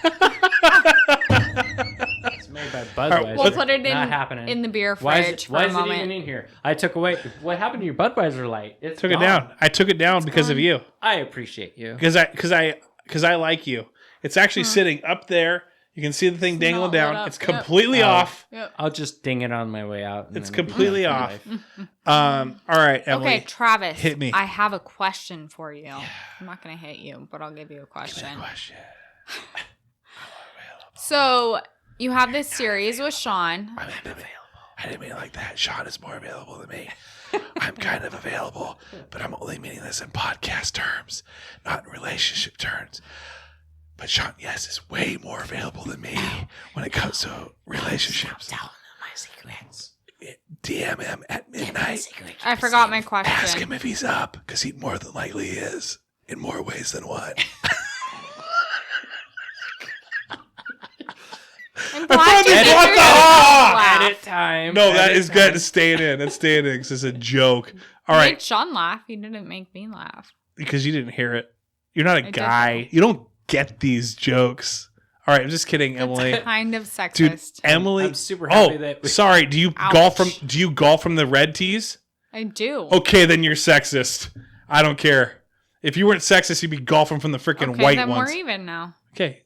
It's made by Budweiser. All right, we'll put it Not happening. in the beer Why fridge is it for a moment. even in here? I took away. What happened to your Budweiser light? It's Took gone. it down. I took it down because of you. I appreciate you. Because I like you. It's actually sitting up there. You can see the thing It's dangling not down. lit up. It's completely Yep. off. Yep. I'll just ding it on my way out. and It's then it'll be completely fine. off. All right, Emily. Okay, Travis. hit me. I have a question for you. I'm not going to hit you, but I'll give you a question. Question. So you have this series with Sean. I didn't mean it like that. Sean is more available than me. I'm kind of available, but I'm only meaning this in podcast terms, not in relationship terms. But Sean, yes, is way more available than me when it comes to relationships. Tell him my secrets. DM him at midnight. I forgot my Ask question. him if he's up, because he more than likely is, in more ways than one. I'm glad you Edit did your the hog! laugh. Edit time. No, that Edit is time. good. It's staying in. It's staying in because it's a joke. All You right, made Sean laugh. You didn't make me laugh. because you didn't hear it. You're not a did, guy. though. You don't get these jokes. All right, I'm just kidding, Emily. It's kind of Dude, sexist. Emily. I'm super happy that we- sorry. Do you Ouch. golf from the red tees? I do. Okay, then you're sexist. I don't care. If you weren't sexist, you'd be golfing from the freaking Okay, white then ones. we're even now. Okay,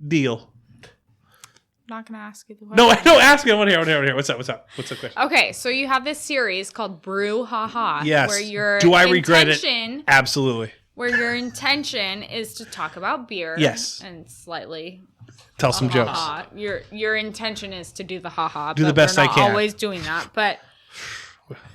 deal. I'm not going to ask you the question. No, ask me. I want to hear. What's up? What's the question? Okay, so you have this series called Brew, haha. Yes. Where your Do I regret it? intention, Absolutely. Where your intention is to talk about beer. Yes. And slightly Tell some jokes. ha-ha. Your intention is to do the haha. Do the but best we're I not can. always doing that. But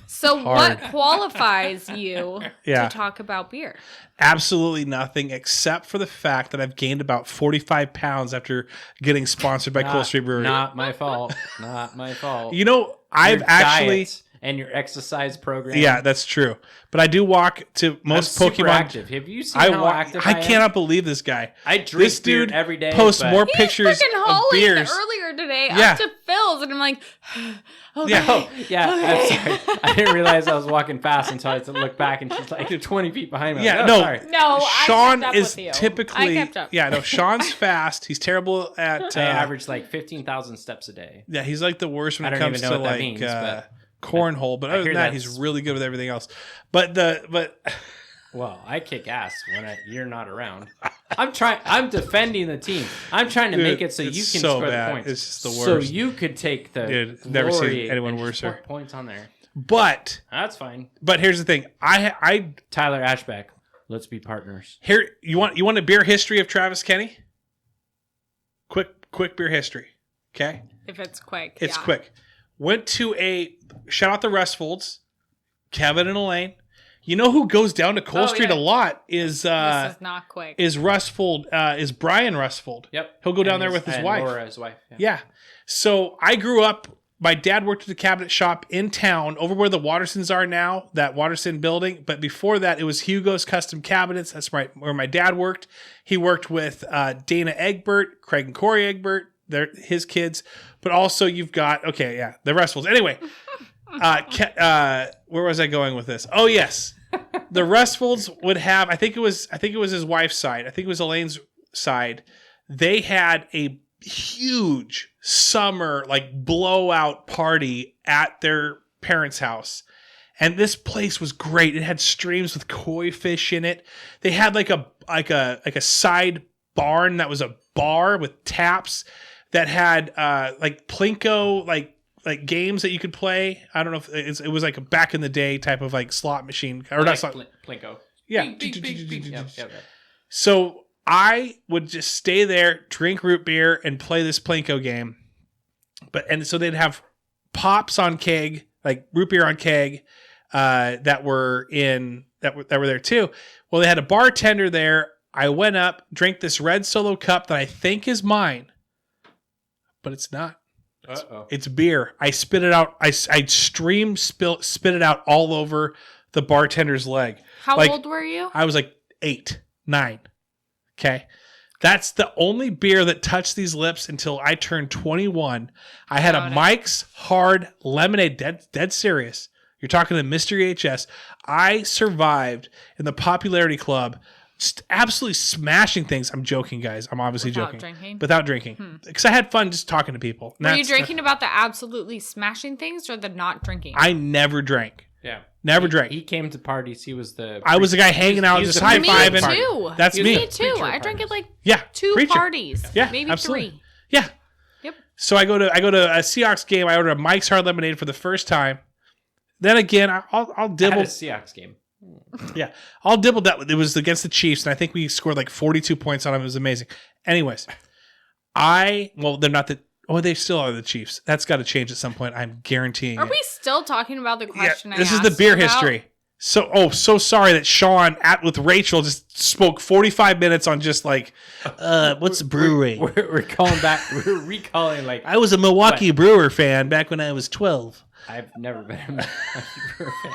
so Hard. what qualifies you Yeah. to talk about beer? Absolutely nothing except for the fact that I've gained about 45 pounds after getting sponsored by Cool Street Brewery. Not my fault. Not my fault. You know, I've Your actually... diet and your exercise program. Yeah, that's true. But I do walk to most I'm super Pokemon. active. Have you seen how active I am? cannot believe this guy. I drink This dude beer every day. posts but- more He was pictures freaking of hauling beers. earlier today Yeah. up to Phil's, and I'm like, okay. Yeah. Oh, yeah. Okay. I'm sorry. I didn't realize I was walking fast until I looked back and she's like 20 feet behind me. Yeah, I'm no. like, oh, sorry. No, Sean I kept up is with you. typically I kept up. Yeah, no, Sean's fast. He's terrible at I average like 15,000 steps a day. yeah, he's like the worst when I it don't comes even know to what that like means, but cornhole. But I other than hear that, that's- he's really good with everything else. But Well, I kick ass when you're not around. I'm defending the team. I'm trying to Dude, make it so you it's can so score bad. the points. It's just the So worst. you could take the Dude, never seen glory anyone and worse, just sir. put points on there. but That's fine. here's the thing. I Tyler Ashbeck, let's be partners. here you want a beer history of Travis Kenny? Quick beer history. Okay? If it's quick. It's yeah. quick. Went to shout out the Restfolds, Kevin and Elaine. You know who goes down to Cole Street yeah. a lot is This is not quick. is Rustfold, is Brian Rustfold. Yep. He'll go down there with his wife. Laura, his wife. Yeah. So I grew up, my dad worked at the cabinet shop in town over where the Watersons are now, that Waterson building. But before that, it was Hugo's Custom Cabinets. That's right, where my dad worked. He worked with Dana Egbert, Craig and Corey Egbert, they're his kids. But also you've got, the Rustfolds. Anyway, where was I going with this? Oh, yes. The Rustfolds would have, I think it was his wife's side. I think it was Elaine's side. They had a huge summer blowout party at their parents' house. And this place was great. It had streams with koi fish in it. They had like a side barn that was a bar with taps that had Plinko games that you could play. I don't know if it was like a back in the day type of slot machine or not slot. Plinko. Yeah. Yep. So I would just stay there, drink root beer, and play this Plinko game. And so they'd have pops on keg, like root beer on keg, that were there too. Well, they had a bartender there. I went up, drank this red Solo cup that I think is mine, but it's not. Uh-oh. It's beer. I spit it out. I spit it out all over the bartender's leg. How old were you? I was 8, 9. Okay. That's the only beer that touched these lips until I turned 21. I had a Mike's Hard Lemonade, dead serious. You're talking to Mystery HS. I survived in the popularity club, absolutely smashing things. I'm joking, guys. I'm obviously joking. Without drinking. Because I had fun just talking to people. Were you drinking about the absolutely smashing things or the not drinking? I never drank. Yeah. Never drank. He came to parties. He was I was the guy hanging out, just high-fiving. Me too. That's me. Me too. I drank at 2 preacher. parties. Yeah, maybe absolutely. 3. Yeah. Yep. So I go to a Seahawks game. I order a Mike's Hard Lemonade for the first time. Then again, I'll dibble. At a Seahawks game. Yeah, I'll dibble that. It was against the Chiefs, and I think we scored 42 points on them. It was amazing. Anyways, they're not the. Oh, they still are the Chiefs. That's got to change at some point. I'm guaranteeing. Are we still talking about the question? This is the beer history. So sorry that Sean with Rachel just spoke 45 minutes on just what's brewery? We're calling back. We're recalling I was a Milwaukee Brewer fan back when I was 12. I've never been a Milwaukee Brewer fan.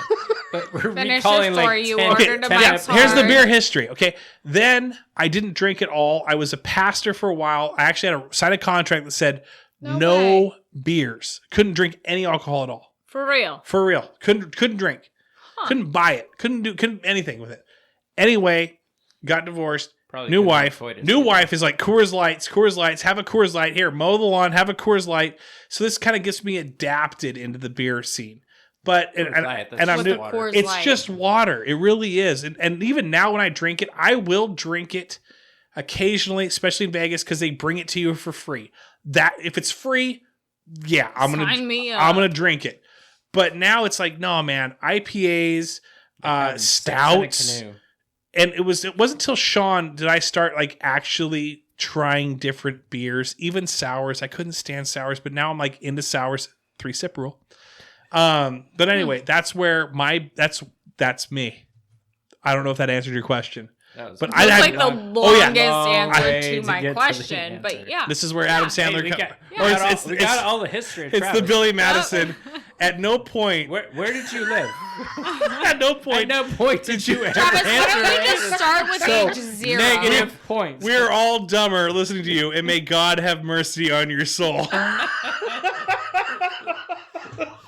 But we're Finish recalling your story. You ordered a Mike's Hard. Here's the beer history. Okay, then I didn't drink at all. I was a pastor for a while. I actually had signed a contract that said no beers. Couldn't drink any alcohol at all. For real. For real. Couldn't drink. Huh. Couldn't buy it. Couldn't anything with it. Anyway, got divorced. Probably new wife is like Coors Lights, have a Coors Light. Here, mow the lawn, have a Coors Light. So this kind of gets me adapted into the beer scene. But I'm new. It's just water. It really is. And even now when I drink it, I will drink it occasionally, especially in Vegas, because they bring it to you for free. That if it's free, I'm gonna drink it. But now it's no, man, IPAs, stouts, and it wasn't until Sean did I start actually trying different beers, even sours. I couldn't stand sours, but now I'm into sours. 3-sip rule. But anyway, that's where that's me. I don't know if that answered your question. But I had the longest answer to my question. But yeah, this is where Adam Sandler comes. We got all the history. It's the Billy Madison. At no point. Where did you live? At no point did you ever Travis, answer. why don't we just start with age 0? Negative points. We're all dumber listening to you, and may God have mercy on your soul.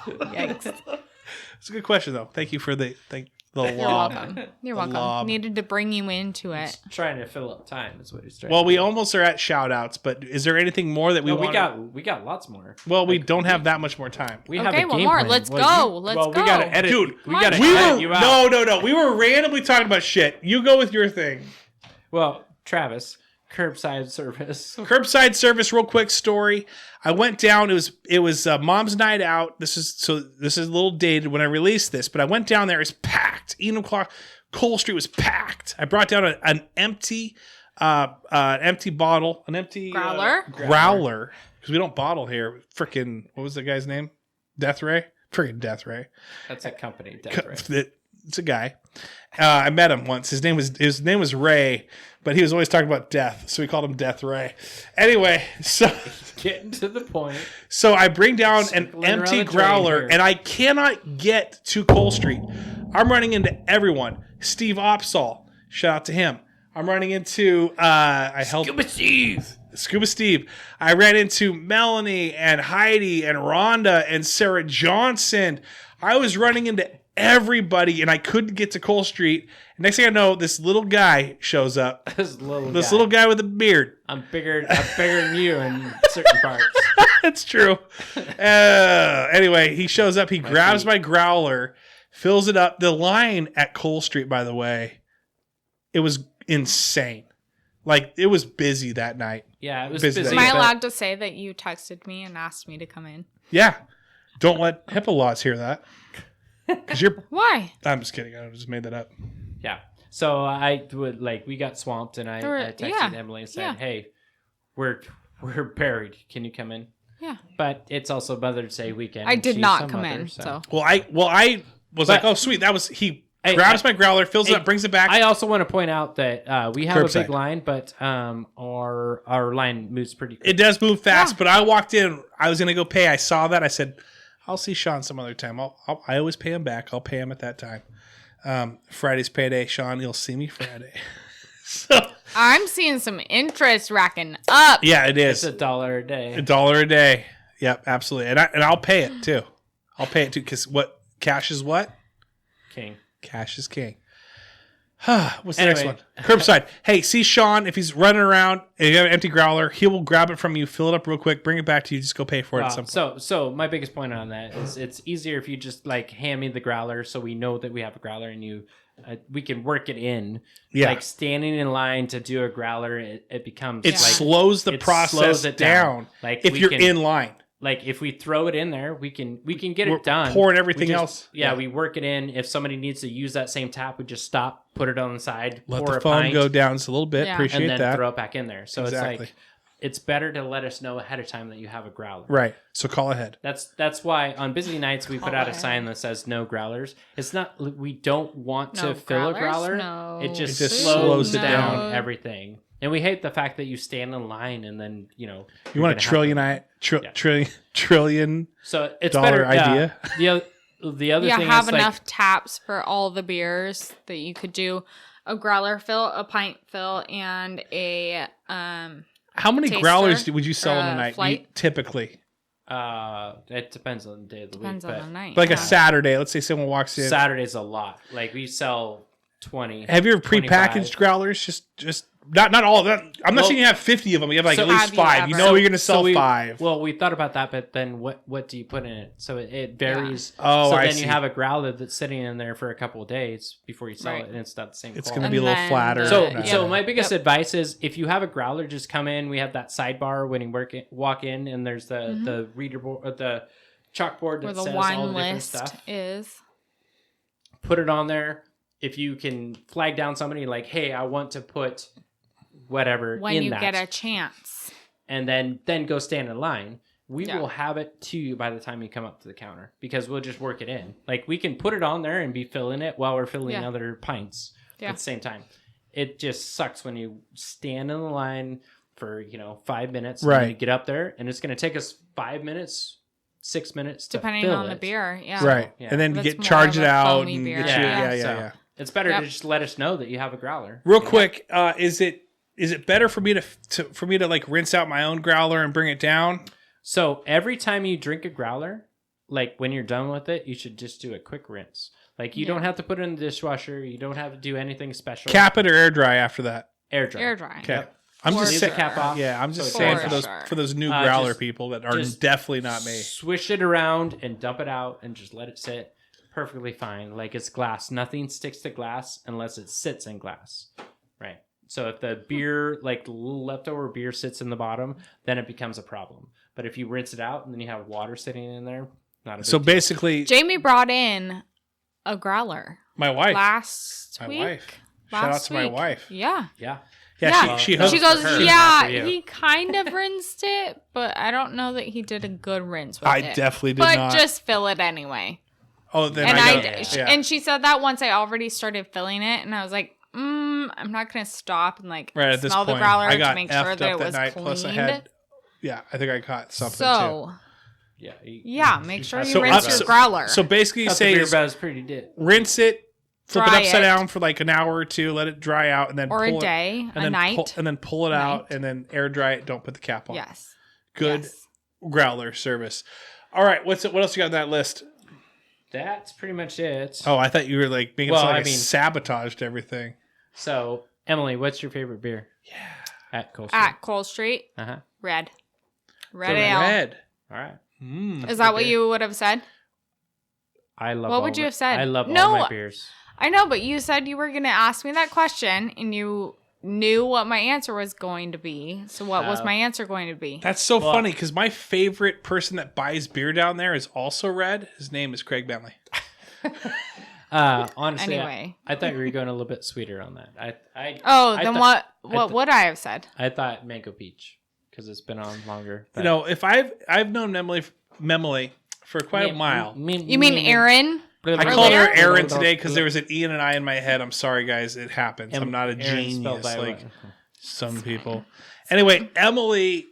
Yikes. It's a good question, though. Thank you for the lob. You're welcome. Needed to bring you into it. He's trying to fill up time is what he's trying. Well, we almost are at shoutouts, but is there anything more that we want? We got lots more. Well, we don't have that much more time. We have a one game more. plan. Let's go. We gotta edit. Dude, we gotta edit you out. No. We were randomly talking about shit. You go with your thing. Well, Travis. Curbside service. Curbside service. Real quick story. I went down. It was Mom's night out. This is a little dated when I released this, but I went down there. It's packed. Eden O'Clock, Cole Street was packed. I brought down an empty bottle, an empty growler because we don't bottle here. Freaking what was the guy's name? Death Ray. Freaking Death Ray. That's a company. Death Ray. it's a guy. I met him once. His name was Ray, but he was always talking about death, so we called him Death Ray. Anyway, so Getting to the point. so I bring down an Circling around empty the drain growler, here. and I cannot get to Cole Street. I'm running into everyone. Steve Opsall, shout out to him. I'm running into Scuba Steve. I ran into Melanie and Heidi and Rhonda and Sarah Johnson. I was running into everybody, and I couldn't get to Cole Street. Next thing I know, this little guy shows up. This Little guy with a beard. I'm bigger than you in certain parts. That's true. Anyway, he shows up. He grabs my growler, fills it up. The line at Cole Street, by the way, it was insane. Like, it was busy that night. Yeah, it was Busy busy. Am I but- allowed to say that you texted me and asked me to come in? Yeah. Don't let Hippo laws hear that. Because Why? I'm just kidding. I just made that up. Yeah. So we got swamped, and I texted Emily and said, "Hey, we're buried. Can you come in?" Yeah. But it's also Mother's Day weekend. I and did she's not a come mother, in, so. Well, I was like, oh, sweet. That was he grabs my growler, fills it up, brings it back. I also want to point out that we have a Curbside. big line, but our line moves pretty quick. It does move fast, Yeah. but I walked in. I was going to go pay. I saw that. I said, I'll see Sean some other time. I always pay him back. I'll pay him at that time. Friday's payday. Sean, you'll see me Friday. So I'm seeing some interest racking up. yeah, it is. It's $1 a day. $1 a day. Yep, absolutely. And I'll pay it too. I'll pay it too because what cash is what? King. Cash is king. What's the next Anyway. one? Curbside. Hey, see Sean, if he's running around and you have an empty growler, he will grab it from you, fill it up real quick, bring it back to you, just go pay for it at some point. So my biggest point on that is it's easier if you just like hand me the growler, so we know that we have a growler, and we can work it in. Yeah. Like standing in line to do a growler, it becomes It like slows the it process slows it down. Like if we you're can- in line. Like if we throw it in there, we can get We're it done. pouring everything We just- else. Yeah, Yeah. we work it in. If somebody needs to use that same tap, we just stop, put it on the side, Let pour the a foam pint, go down just a little bit. Yeah. Appreciate and then that. throw it back in there. So Exactly. it's like it's better to let us know ahead of time that you have a growler. Right. So call ahead. That's why on busy nights we put Call out a ahead. sign that says no growlers. It's not we don't want No to fill a growlers? growler. No It just It just slows slows it down down. everything. And we hate the fact that you stand in line and then You want a trillion So it's dollar better idea? The other Yeah, thing have is enough taps for all the beers that you could do a growler fill, a pint fill, and a How many taster growlers would you sell or in a a night? flight? Typically. it depends on the day of the depends week. on the night. Like yeah. a Saturday. Let's say someone walks in. Saturday's a lot. Like we sell 20. Have you ever 25. prepackaged growlers? Just not all of that. I'm not Well, saying you have 50 of them. You have like so at least have you 5. You ever- know you're going to sell we, 5. Well, we thought about that, but then what do you put in it? So it varies. Oh, so I then see. you have a growler that's sitting in there for a couple of days before you sell Right. it, and it's not the same. It's quality. going to be a little And then flatter. So, Yeah. so my biggest advice is if you have a growler, just come in. We have that sidebar when you walk in, and there's the reader board, the chalkboard that where the says all wine the different list stuff. is. Put it on there. If you can flag down somebody like, hey, I want to put whatever When in you that, get a chance. and then go stand in line. We Yeah. will have it to you by the time you come up to the counter because we'll just work it in. Like we can put it on there and be filling it while we're filling Yeah. other pints Yeah. at the same time. It just sucks when you stand in the line for 5 minutes, and Right. you get up there, and it's going to take us 5 minutes, 6 minutes, to Depending fill on the it. beer. Yeah. Right. Yeah. And then That's get more charge of it a out foamy and beer. get you, Yeah. yeah. So it's better Yep. to just let us know that you have a growler. Real You know? quick, is it better for me to like rinse out my own growler and bring it down? So every time you drink a growler, like when you're done with it, you should just do a quick rinse. Like you don't have to put it in the dishwasher. You don't have to do anything special. Cap it or air dry after that? Air dry. Air drying. Okay. Yep. I'm For just Leave saying. the cap off. Yeah, I'm just So saying it's for dry. those for those new Uh, growler just- people that are just definitely not me. Swish it around and dump it out and just let it sit. Perfectly fine. Like it's glass. Nothing sticks to glass unless it sits in glass. Right. So if the beer, like the little leftover beer sits in the bottom, then it becomes a problem. But if you rinse it out and then you have water sitting in there, not a big So deal. basically, Jamie brought in a growler my wife, last my week. wife. Shout out Last to my week. wife. Yeah. Yeah. Yeah, she She hosts goes, for her, yeah, not for you." he kind of rinsed it, but I don't know that he did a good rinse with I it. definitely did but not. just fill it anyway. Oh, then And I got I and she said that once I already started filling it, and I was like, I'm not gonna stop and like right at this smell point, the growler I got to make effed sure that up it was night. cleaned. Plus, I had I think I caught something So too. make sure you So rinse your growler. So basically, you say beer buzz pretty dip. rinse it, flip Dry it upside it. down for like an hour or two, let it dry out, and then or pull a day, and a then night. and then pull it out, and then air dry it. Don't put the cap on. Yes. Good Yes. growler service. All right, what else you got on that list? That's pretty much it. Oh, I thought you were like making Well, it like I I mean- sabotaged everything. So, Emily, what's your favorite beer? Yeah. At Cole Street. At Cole Street, Uh-huh. red The ale. red. All right. Is that what you would have said? I love What all would you my- have said? I love No. all my beers. I know, but you said you were going to ask me that question, and you knew what my answer was going to be. So what was my answer going to be? That's so funny because my favorite person that buys beer down there is also red. His name is Craig Bentley. Honestly, Anyway. I thought you were going a little bit sweeter on that. I Then what would I have said? I thought mango peach because it's been on longer. You know, if I've known Memley for quite a while. You mean Aaron? I called her Aaron today because there was an E and an I in my head. I'm sorry, guys. It happens. I'm not a genius like some people. Anyway, Emily,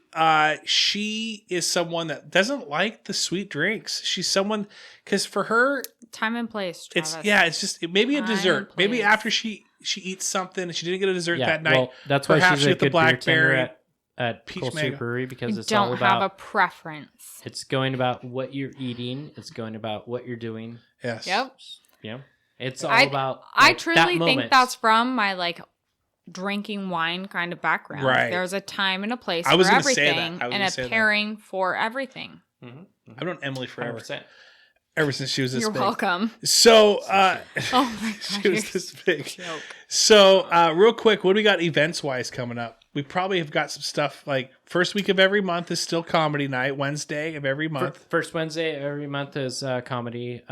she is someone that doesn't like the sweet drinks. She's someone because for her, Time and place, Travis. it's just maybe a Time dessert. and Maybe place. after she eats something and she didn't get a dessert that night. Well, that's why perhaps she's she a get the good blackberry Beertender at peach Cole Street mango. Brewery because I it's all don't about have a preference. it's going about what you're eating. It's going about what you're doing. Yes. Yep. Yeah, it's all about. I like, truly that think moment. that's from my like drinking wine kind of background. Right. There's a time and a place I was for gonna say that. everything I was and gonna a say that. pairing for everything. I've known Emily forever. 100%. Ever since she was this You're big. welcome. So, Oh my god. she was you're this big. joke. So, real quick, what do we got events wise coming up? We probably have got some stuff like first week of every month is still comedy night. Wednesday of every month. First Wednesday every month is comedy.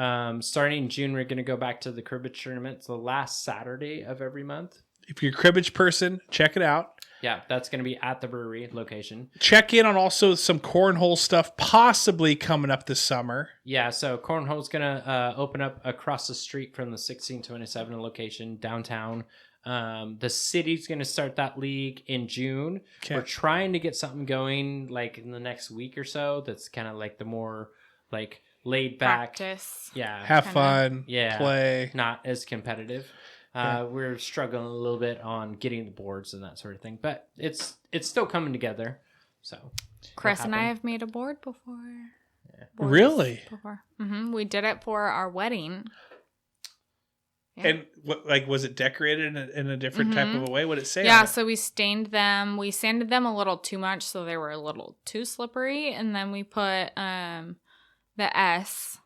Starting in June, we're going to go back to the cribbage tournament. It's the last Saturday of every month. If you're a cribbage person, check it out. Yeah, that's going to be at the brewery location. Check in on also some cornhole stuff possibly coming up this summer. Yeah, so Cornhole's going to open up across the street from the 1627 location downtown. The city's going to start that league in June. Okay. We're trying to get something going like in the next week or so that's kind of like the more like laid back. Practice. Yeah. Have fun. Yeah. Play. Not as competitive. We're struggling a little bit on getting the boards and that sort of thing, but it's still coming together. So Chris it'll and I happen. have made a board before. Boards Really? Before. We did it for our wedding. Yeah. And what, like, was it decorated in a different type of a way? What did it say? Yeah, on it? so we stained them. We sanded them a little too much, so they were a little too slippery. And then we put the S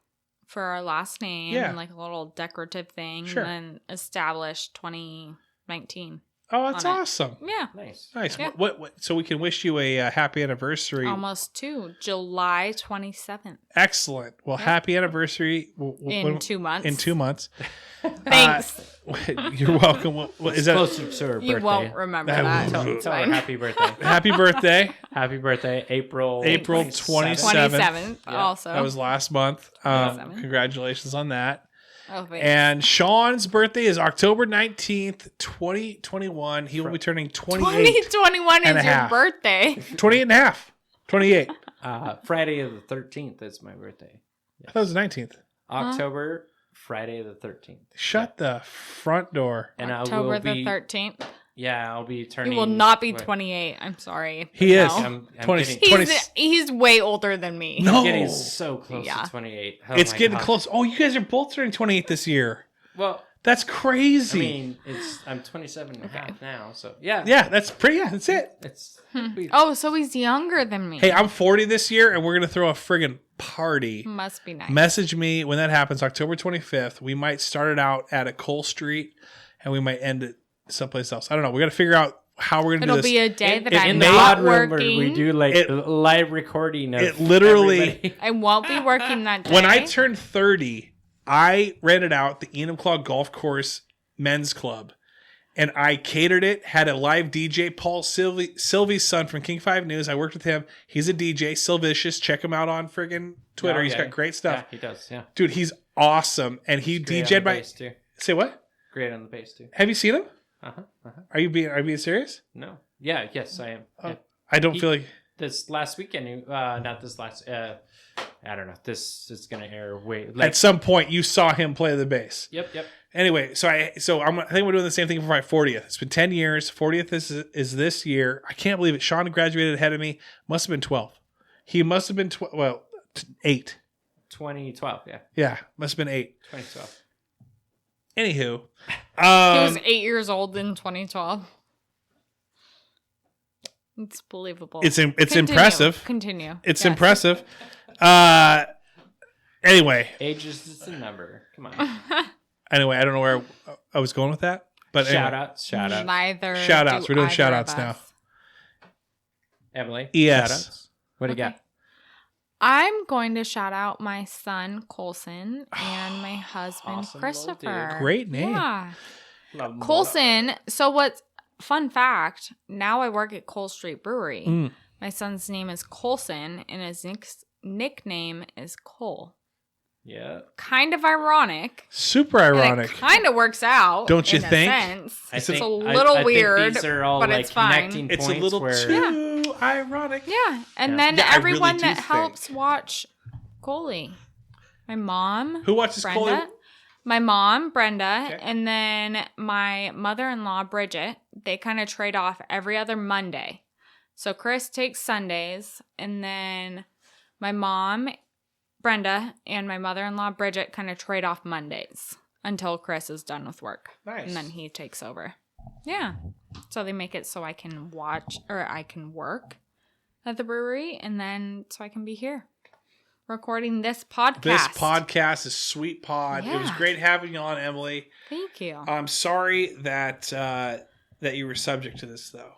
for our last name Yeah. and like a little decorative thing. Sure. And then established 2019. Oh, that's on it. awesome. Yeah. Nice. Nice. Yeah. What? So we can wish you a happy anniversary. Almost 2. July 27th. Excellent. Well, happy anniversary. In 2 months. In 2 months. Thanks. You're welcome. What is that? Closer to her birthday. You won't remember That that. will- It's Tell her fine. happy birthday. Happy birthday. Happy birthday, April 27th. 27th Yeah. also. That was last month. 27th. Congratulations on that. Oh, thanks. And Sean's birthday is October 19th, 2021. He will be turning 28. 2021 and is a your half. birthday. 28 and a half. 28. Friday of the 13th is my birthday. I thought it was the 19th. October, Friday the 13th. Shut the front door. And I October will the be 13th. Yeah, I'll be turning. He will not be what? 28. I'm sorry. He is. No. I'm 20 getting, 20 He's way older than me. No. getting so close Yeah. to 28. Oh It's my getting God. close. Oh, you guys are both turning 28 this year. Well, That's crazy. I mean, I'm 27 and a half now, so yeah. yeah, that's pretty. Yeah, that's it. It's Oh, so he's younger than me. Hey, I'm 40 this year, and we're going to throw a friggin' party. Must be nice. Message me when that happens, October 25th. We might start it out at a Cole Street, and we might end it someplace else. I don't know. We got to figure out how we're going to do It'll this. be a day that it I'm in the not pod room where working. we do like It- live recording of it literally- everybody. I won't be working that day. When I turned 30, I rented out the Enumclaw Golf Course Men's Club, and I catered it, had a live DJ, Paul Sylvie's son from King 5 News. I worked with him. He's a DJ, Sylvicious. Check him out on friggin' Twitter. Oh, He's okay. got great stuff. Yeah, he does. Yeah. Dude, he's awesome. And he Great DJ'd on the my... bass, too. Say what? Great on the bass too. Have you seen him? Uh-huh. Are you being serious? No. Yeah, yes, I am. Oh, Yeah. I don't feel like... This last weekend, not this last, I don't know. This is going to air way... At some point, you saw him play the bass. Yep. Anyway, I think we're doing the same thing for my 40th. It's been 10 years. 40th is this year. I can't believe it. Sean graduated ahead of me. Must have been 12. He must have been 8. 2012, yeah. Yeah, must have been 8. 2012. Anywho, He was 8 years old in 2012. It's believable. It's Continue. impressive. Continue. It's Yes. impressive. Anyway, Age is just a number. Come on. I don't know where I was going with that, but anyway. Shout out. Neither. Shoutouts. do We're doing either shoutouts of now. us. Emily. Yes. Shout-outs? What do you got? I'm going to shout out my son Colson and my husband Awesome little Christopher. dude. Great name. Yeah. Love 'em all. Colson. So what's fun fact? Now I work at Cole Street Brewery. Mm. My son's name is Colson, and his nickname is Cole. Yeah. Kind of ironic. Super And ironic. it kind of works out. Don't you in think? A sense. It's It's a a little I weird, think these are all but like it's fine. connecting It's a points little where too ironic. Yeah, and Yeah. then Yeah, I everyone really do that think. helps watch Coley. My mom. Who watches Brenda. Coley? My mom, Brenda, Okay. and then my mother-in-law, Bridget. They kind of trade off every other Monday. So Chris takes Sundays, and then my mom, Brenda, and my mother-in-law, Bridget, kind of trade off Mondays until Chris is done with work. Nice. And then he takes over. Yeah. So they make it so I can watch, or I can work at the brewery, and then so I can be here recording this podcast. This podcast is Sweet Pod. It was Yeah. great having you on, Emily. Thank you. I'm sorry that you were subject to this, though.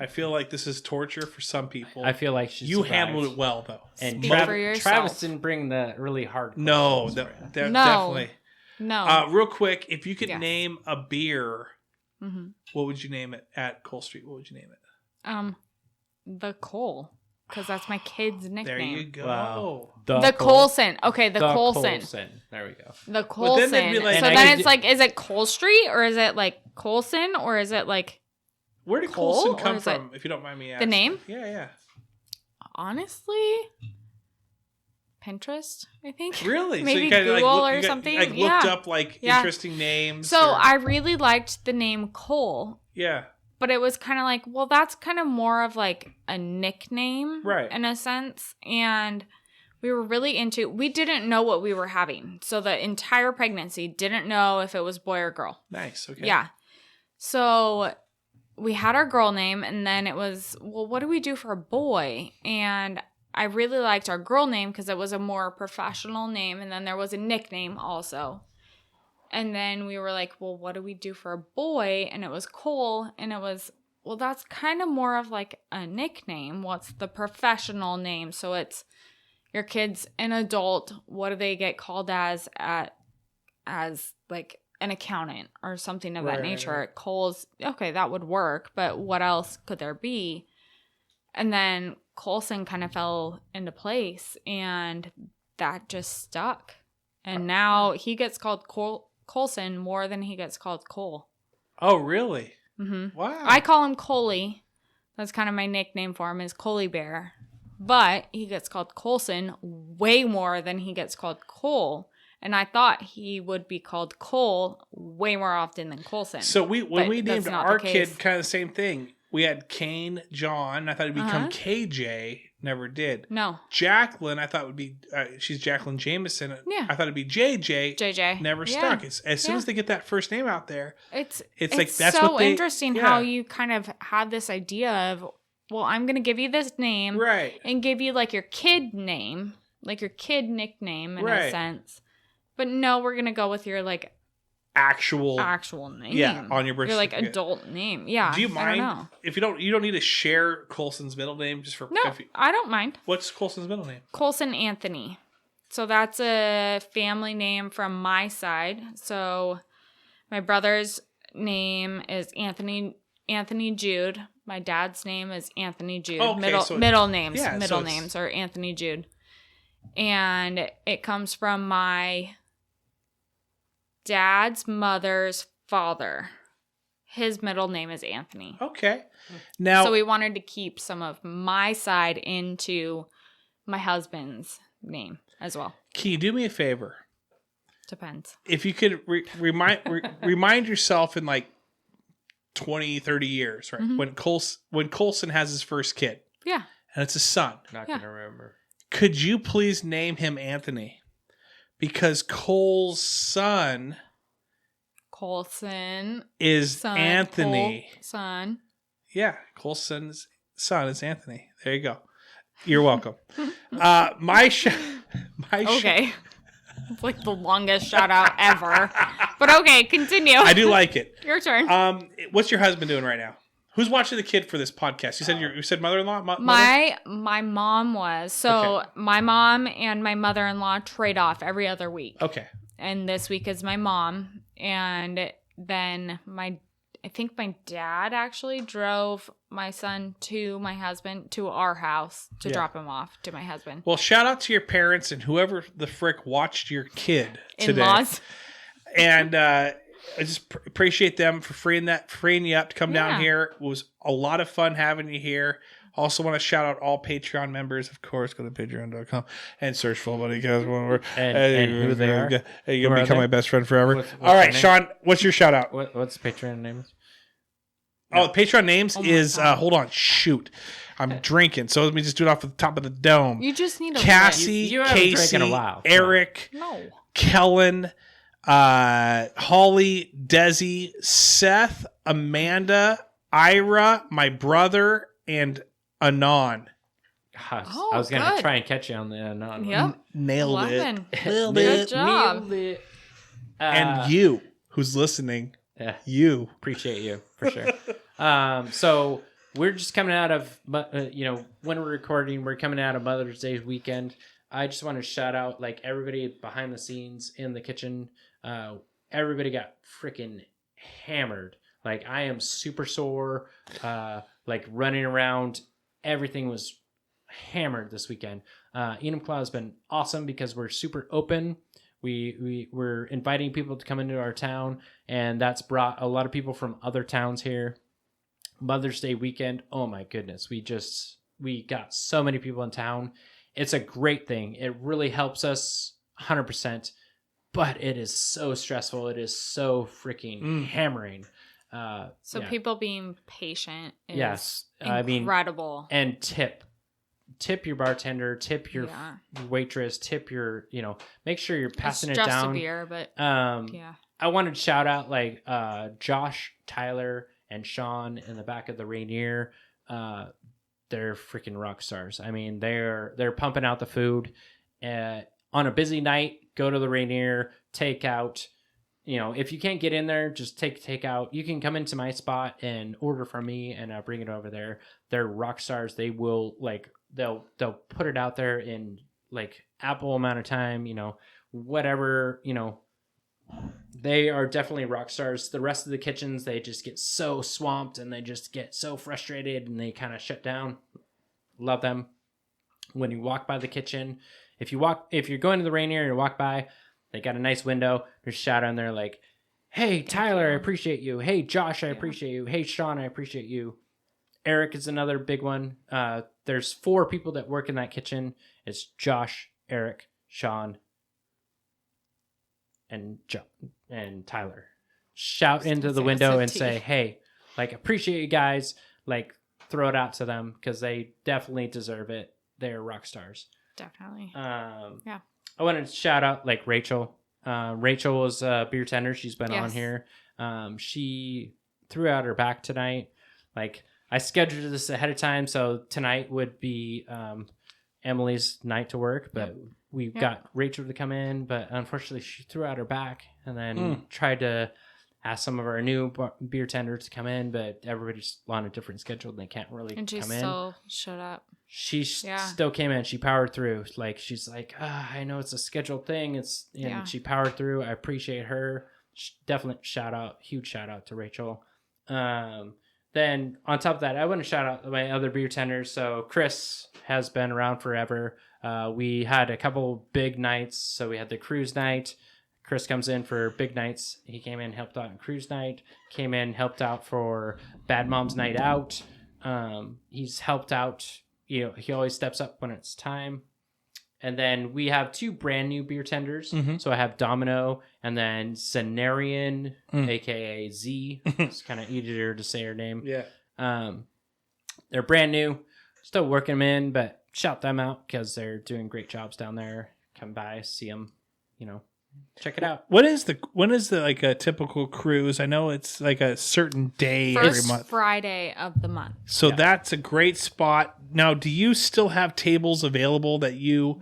I feel like this is torture for some people. I feel like she's You handled it well, though. And Speak for yourself. Travis didn't bring the really hard No, questions for you. No. definitely. No. Real quick, if you could Yes. name a beer, Mm-hmm. what would you name it at Cole Street? What would you name it? The Cole, because that's my kid's nickname. There you go. Wow. The Colson. Okay, the Colson. There we go. The But Colson. then they'd be like- So And then I it's like, is it Cole Street or is it like Colson or is it like, Where did Cole, Colson or come is it from, if you don't mind me asking? name? Yeah. honestly, Pinterest, I think. Really? Maybe you kinda, Google look- or you got- something? Like looked Yeah. up like Yeah. interesting names. So or- I really liked the name Cole, yeah. but it was kind of like, well, that's kind of more of like a nickname, Right. in a sense. And we were really we didn't know what we were having. So the entire pregnancy didn't know if it was boy or girl. Nice. Okay. Yeah. So we had our girl name, and then it was, well, what do we do for a boy? And I really liked our girl name because it was a more professional name. And then there was a nickname also. And then we were like, well, what do we do for a boy? And it was Cole. And it was, well, that's kind of more of like a nickname. What's the professional name? So it's your kid's an adult. What do they get called as like an accountant or something of that Right. nature? Cole's, okay, that would work. But what else could there be? And then Colson kind of fell into place, and that just stuck. And now he gets called Colson more than he gets called Cole. Oh, really? Mm-hmm. Wow. I call him Coley. That's kind of my nickname for him, is Coley Bear. But he gets called Colson way more than he gets called Cole. And I thought he would be called Cole way more often than Colson. So when But we named that's not our the case. kid, kind of the same thing. We had Kane, John. I thought it'd become KJ. Never did. No. Jacqueline, I thought would be. She's Jacqueline Jameson. Yeah. I thought it'd be JJ. JJ. Never Yeah. stuck. It's as soon Yeah. as they get that first name out there. It's like, that's so what they- interesting yeah. how you kind of had this idea of, well, I'm going to give you this name Right. and give you like your kid name, like your kid nickname in Right. a sense. But no, we're going to go with your like Actual. actual name. Yeah, on your birth Your like certificate. adult name. Yeah. Do you I mind don't know. if you don't need to share Colson's middle name just for? No, if you- I don't mind. what's Colson's middle name? Colson Anthony. So that's a family name from my side. So my brother's name is Anthony Jude. My dad's name is Anthony Jude. Okay, middle so- middle names yeah, so it's- are Anthony Jude. And it comes from my dad's mother's father. His middle name is Anthony. Okay. Now, So we wanted to keep some of my side into my husband's name as well. can you do me a favor? Depends. If you could remind yourself in like 20, 30 years, right? When Coulson has his first kid, Yeah. and it's a son, Not Yeah. gonna remember. could you please name him Anthony? Because Cole's son Colson. is Son. Anthony. Son. Yeah, Coulson's son is Anthony. There you go. You're welcome. My Okay. It's like the longest shout out ever. But okay, continue. I do like it. Your turn. What's your husband doing right now? Who's watching the kid for this podcast? You said mother-in-law. My mom was. So Okay. my mom and my mother-in-law trade off every other week. Okay. And this week is my mom. And then I think my dad actually drove my son to my husband to our house to drop him off to my husband. Well, shout out to your parents and whoever the frick watched your kid today. In-laws. And I just appreciate them for freeing you up to come down Yeah. here. It was a lot of fun having you here. Also want to shout out all Patreon members. Of course, go to patreon.com and search Full Body Cast one word. And who they are? You'll Who are become they? my best friend forever. What's all right, their name? Sean, what's your shout out? What's the Patreon name? Oh, the Patreon names Oh my is, God. hold on, shoot. I'm drinking, so let me just do it off the top of the dome. You just need a Cassie, You haven't drank Casey, in a while. Eric, list. No. Kellen, Holly, Desi, Seth, Amanda, Ira, my brother, and Anon. I was gonna good. try and catch you on the non. Yep. Nailed 11. it. Nailed Good it. job. And you, who's listening, Yeah, you. appreciate you for sure. So we're just coming out of, when we're recording, we're coming out of Mother's Day weekend. I just want to shout out like everybody behind the scenes in the kitchen. Everybody got freaking hammered. Like I am super sore. Like running around, everything was hammered this weekend. Enumclaw has been awesome because we're super open. We're inviting people to come into our town, and that's brought a lot of people from other towns here. Mother's Day weekend, oh my goodness, we got so many people in town. It's a great thing. It really helps us 100%, but it is so stressful. It is so freaking hammering. So yeah. people being patient is Yes, incredible. And tip your bartender, tip your Yeah. waitress, tip your, make sure you're passing It's it just down. a beer, but yeah. I wanted to shout out like Josh, Tyler, and Sean in the back of the Rainier. They're freaking rock stars. I mean, they're pumping out the food. On a busy night, go to the Rainier, take out. If you can't get in there, just take out. You can come into my spot and order from me, and I'll bring it over there. They're rock stars. They will they'll put it out there in like ample amount of time. Whatever. They are definitely rock stars. The rest of the kitchens, they just get so swamped and they just get so frustrated and they kind of shut down. Love them. When you walk by the kitchen, if you're going to the Rainier and you walk by, they got a nice window. There's a shout on there like, "Hey Tyler, I appreciate you. Hey Josh, I appreciate you. Hey Sean, I appreciate you." Eric is another big one. There's 4 people that work in that kitchen. It's Josh, Eric, Sean, and Tyler. Shout into the window and say, "Hey, appreciate you guys." Throw it out to them because they definitely deserve it. They're rock stars. Definitely. Yeah. I wanted to shout out Rachel. Rachel was a Beertender. She's been on Yes. here. She threw out her back tonight. I scheduled this ahead of time, so tonight would be Emily's night to work, but we got Rachel to come in, but unfortunately she threw out her back and then tried to ask some of our new Beertenders to come in, but everybody's on a different schedule and they can't really And she come in. still shut up. She still came in. She powered through. She's like, I know it's a scheduled thing. She powered through. I appreciate her. Definitely huge shout out to Rachel. Then on top of that, I want to shout out my other Beertenders. So Chris has been around forever. We had a couple big nights. So we had the cruise night. Chris comes in for big nights. He came in, helped out on cruise night. Came in, helped out for Bad Mom's Night Out. He's helped out. You know, he always steps up when it's time. And then we have 2 brand new beer tenders. So I have Domino and then Cenarian, aka Z. It's kind of easier to say her name. Yeah. They're brand new. Still working them in, but shout them out because they're doing great jobs down there. Come by, see them, you know, check it out. When is the like a typical cruise? I know it's like a certain day every First month. Friday of the month. So that's a great spot. Now, do you still have tables available that you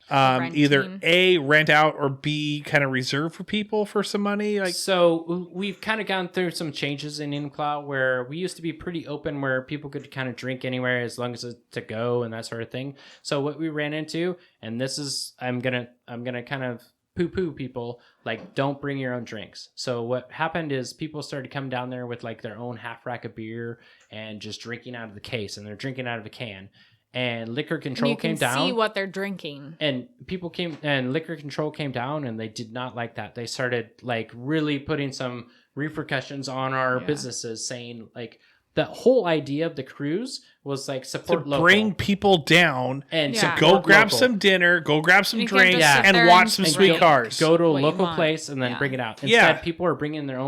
either A, rent out, or B, kind of reserve for people for some money? Like, so we've kind of gone through some changes in InCloud where we used to be pretty open where people could kind of drink anywhere as long as it's to go and that sort of thing. So what we ran into, and this is, I'm gonna kind of poo-poo people, like, don't bring your own drinks. So what happened is people started coming down there with like their own half rack of beer and just drinking out of the case, and they're drinking out of a can. And liquor control came down. You can see what they're drinking. And people came, and liquor control came down, and they did not like that. They started like really putting some repercussions on our businesses, saying like the whole idea of the cruise was like support to local. bring people down and to go grab some dinner, go grab some drinks, and watch some sweet cars. Go to a local place and then bring it out. Instead, people are bringing their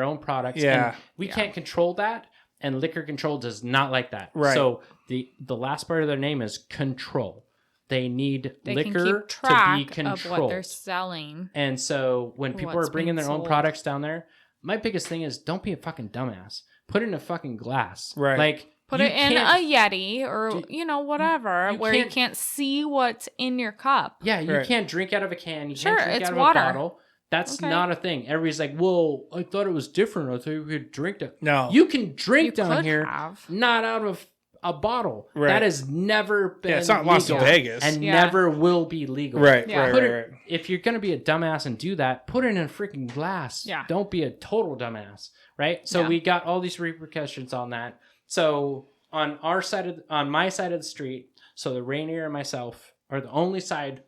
own products. Yeah. And we can't control that. And liquor control does not like that. Right. So the last part of their name is control. They need liquor can keep track to be controlled. of what they're selling. And so when people are bringing their own products down there, my biggest thing is don't be a fucking dumbass. Put it in a fucking glass. Right. Like, put it in a Yeti or, whatever, where you can't see what's in your cup. Yeah, you can't drink out of a can. You can't drink out of water. a bottle. That's not a thing. Everybody's like, well, I thought it was different. I thought you could drink it. No. You can drink You down could here, have. not out of a bottle. Right. That has never been it's not Las legal Vegas. and never will be legal. Right, Yeah. right. If you're going to be a dumbass and do that, put it in a freaking glass. Yeah. Don't be a total dumbass, right? So we got all these repercussions on that. So on my side of the street, so the Rainier and myself are the only side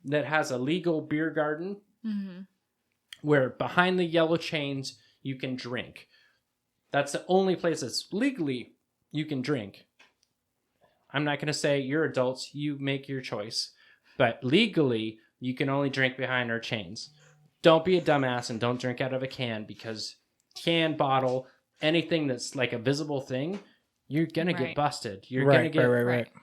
that has a legal beer garden. Mm-hmm. Where behind the yellow chains you can drink. That's the only place that's legally you can drink. I'm not going to say you're adults, you make your choice. But legally, you can only drink behind our chains. Don't be a dumbass and don't drink out of a can, because can, bottle, anything that's like a visible thing, you're gonna get busted. You're gonna get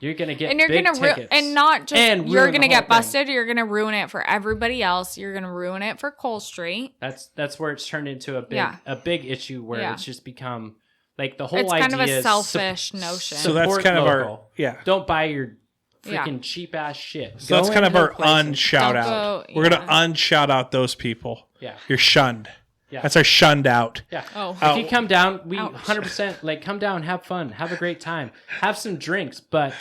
You're gonna get and you're big gonna tickets. and not just and you're ruin gonna the whole get busted. You're gonna ruin it for everybody else. You're gonna ruin it for Cole Street. That's where it's turned into a big issue where it's just become like the whole it's idea kind of a is selfish notion. So that's kind of local. our Don't buy your freaking cheap ass shit. So that's kind of our unshout out. We're gonna unshout out those people. Yeah, you're shunned. Yeah. That's our shunned out. Yeah. Oh. If you come down, we 100% like come down, have fun, have a great time, have some drinks, but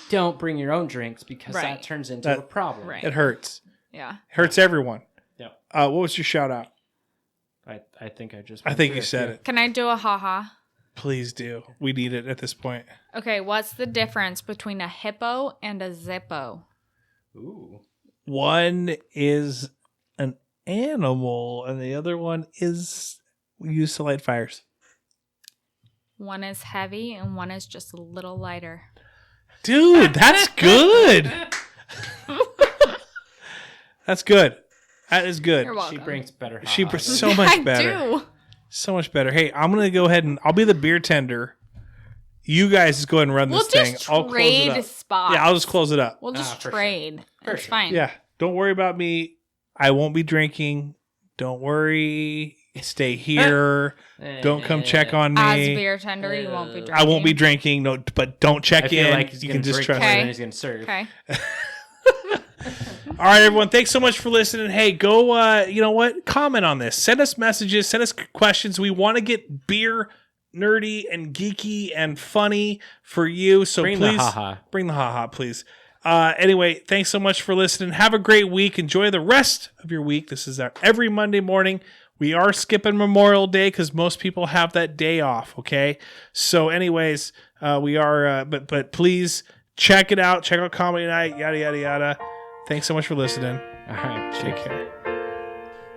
don't bring your own drinks because that turns into a problem. Right. It hurts. Yeah. Hurts everyone. Yeah. What was your shout out? I think I just. I think you said it. Can I do a haha? Please do. We need it at this point. Okay. What's the difference between a hippo and a Zippo? Ooh. One is an animal and the other one is used to light fires. One is heavy and one is just a little lighter. Dude, that's good. That's good. That is good. You're welcome. She brings better. She brings so much better. I do. So much better. Hey, I'm gonna go ahead and I'll be the beer tender. You guys just go ahead and run this thing. I'll close it up. Spots. Yeah, I'll just close it up. We'll just trade. Sure. It's fine. Yeah, don't worry about me. I won't be drinking. Don't worry. Stay here. Don't come check on me. As beer tender, you won't be drinking. I won't be drinking. No, but don't check I feel in. like he's you gonna can just drink trust more me. than he's gonna serve. Okay. All right, everyone. Thanks so much for listening. Hey, go. You know what? Comment on this. Send us messages. Send us questions. We want to get beer nerdy and geeky and funny for you. So Bring please the haha. Bring the haha, please. Anyway, thanks so much for listening. Have a great week. Enjoy the rest of your week. This is our every Monday morning. We are skipping Memorial Day because most people have that day off. Okay. So, anyways, we are. But please check it out. Check out Comedy Night. Yada yada yada. Thanks so much for listening. All right. Take care.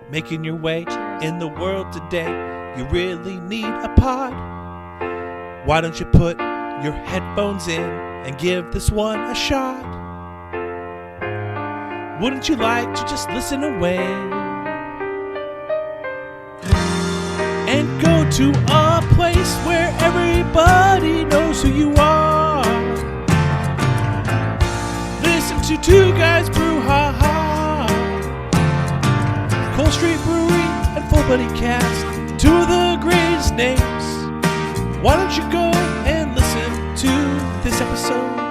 making your way in the world today. You really need a pod. Why don't you put your headphones in and give this one a shot? Wouldn't you like to just listen away and go to a place where everybody knows who you are? Listen to Two Guys Brew, ha ha. Cold Street Brewery and Full Buddy Cast, two of the greatest names. Why don't you go and listen to this episode?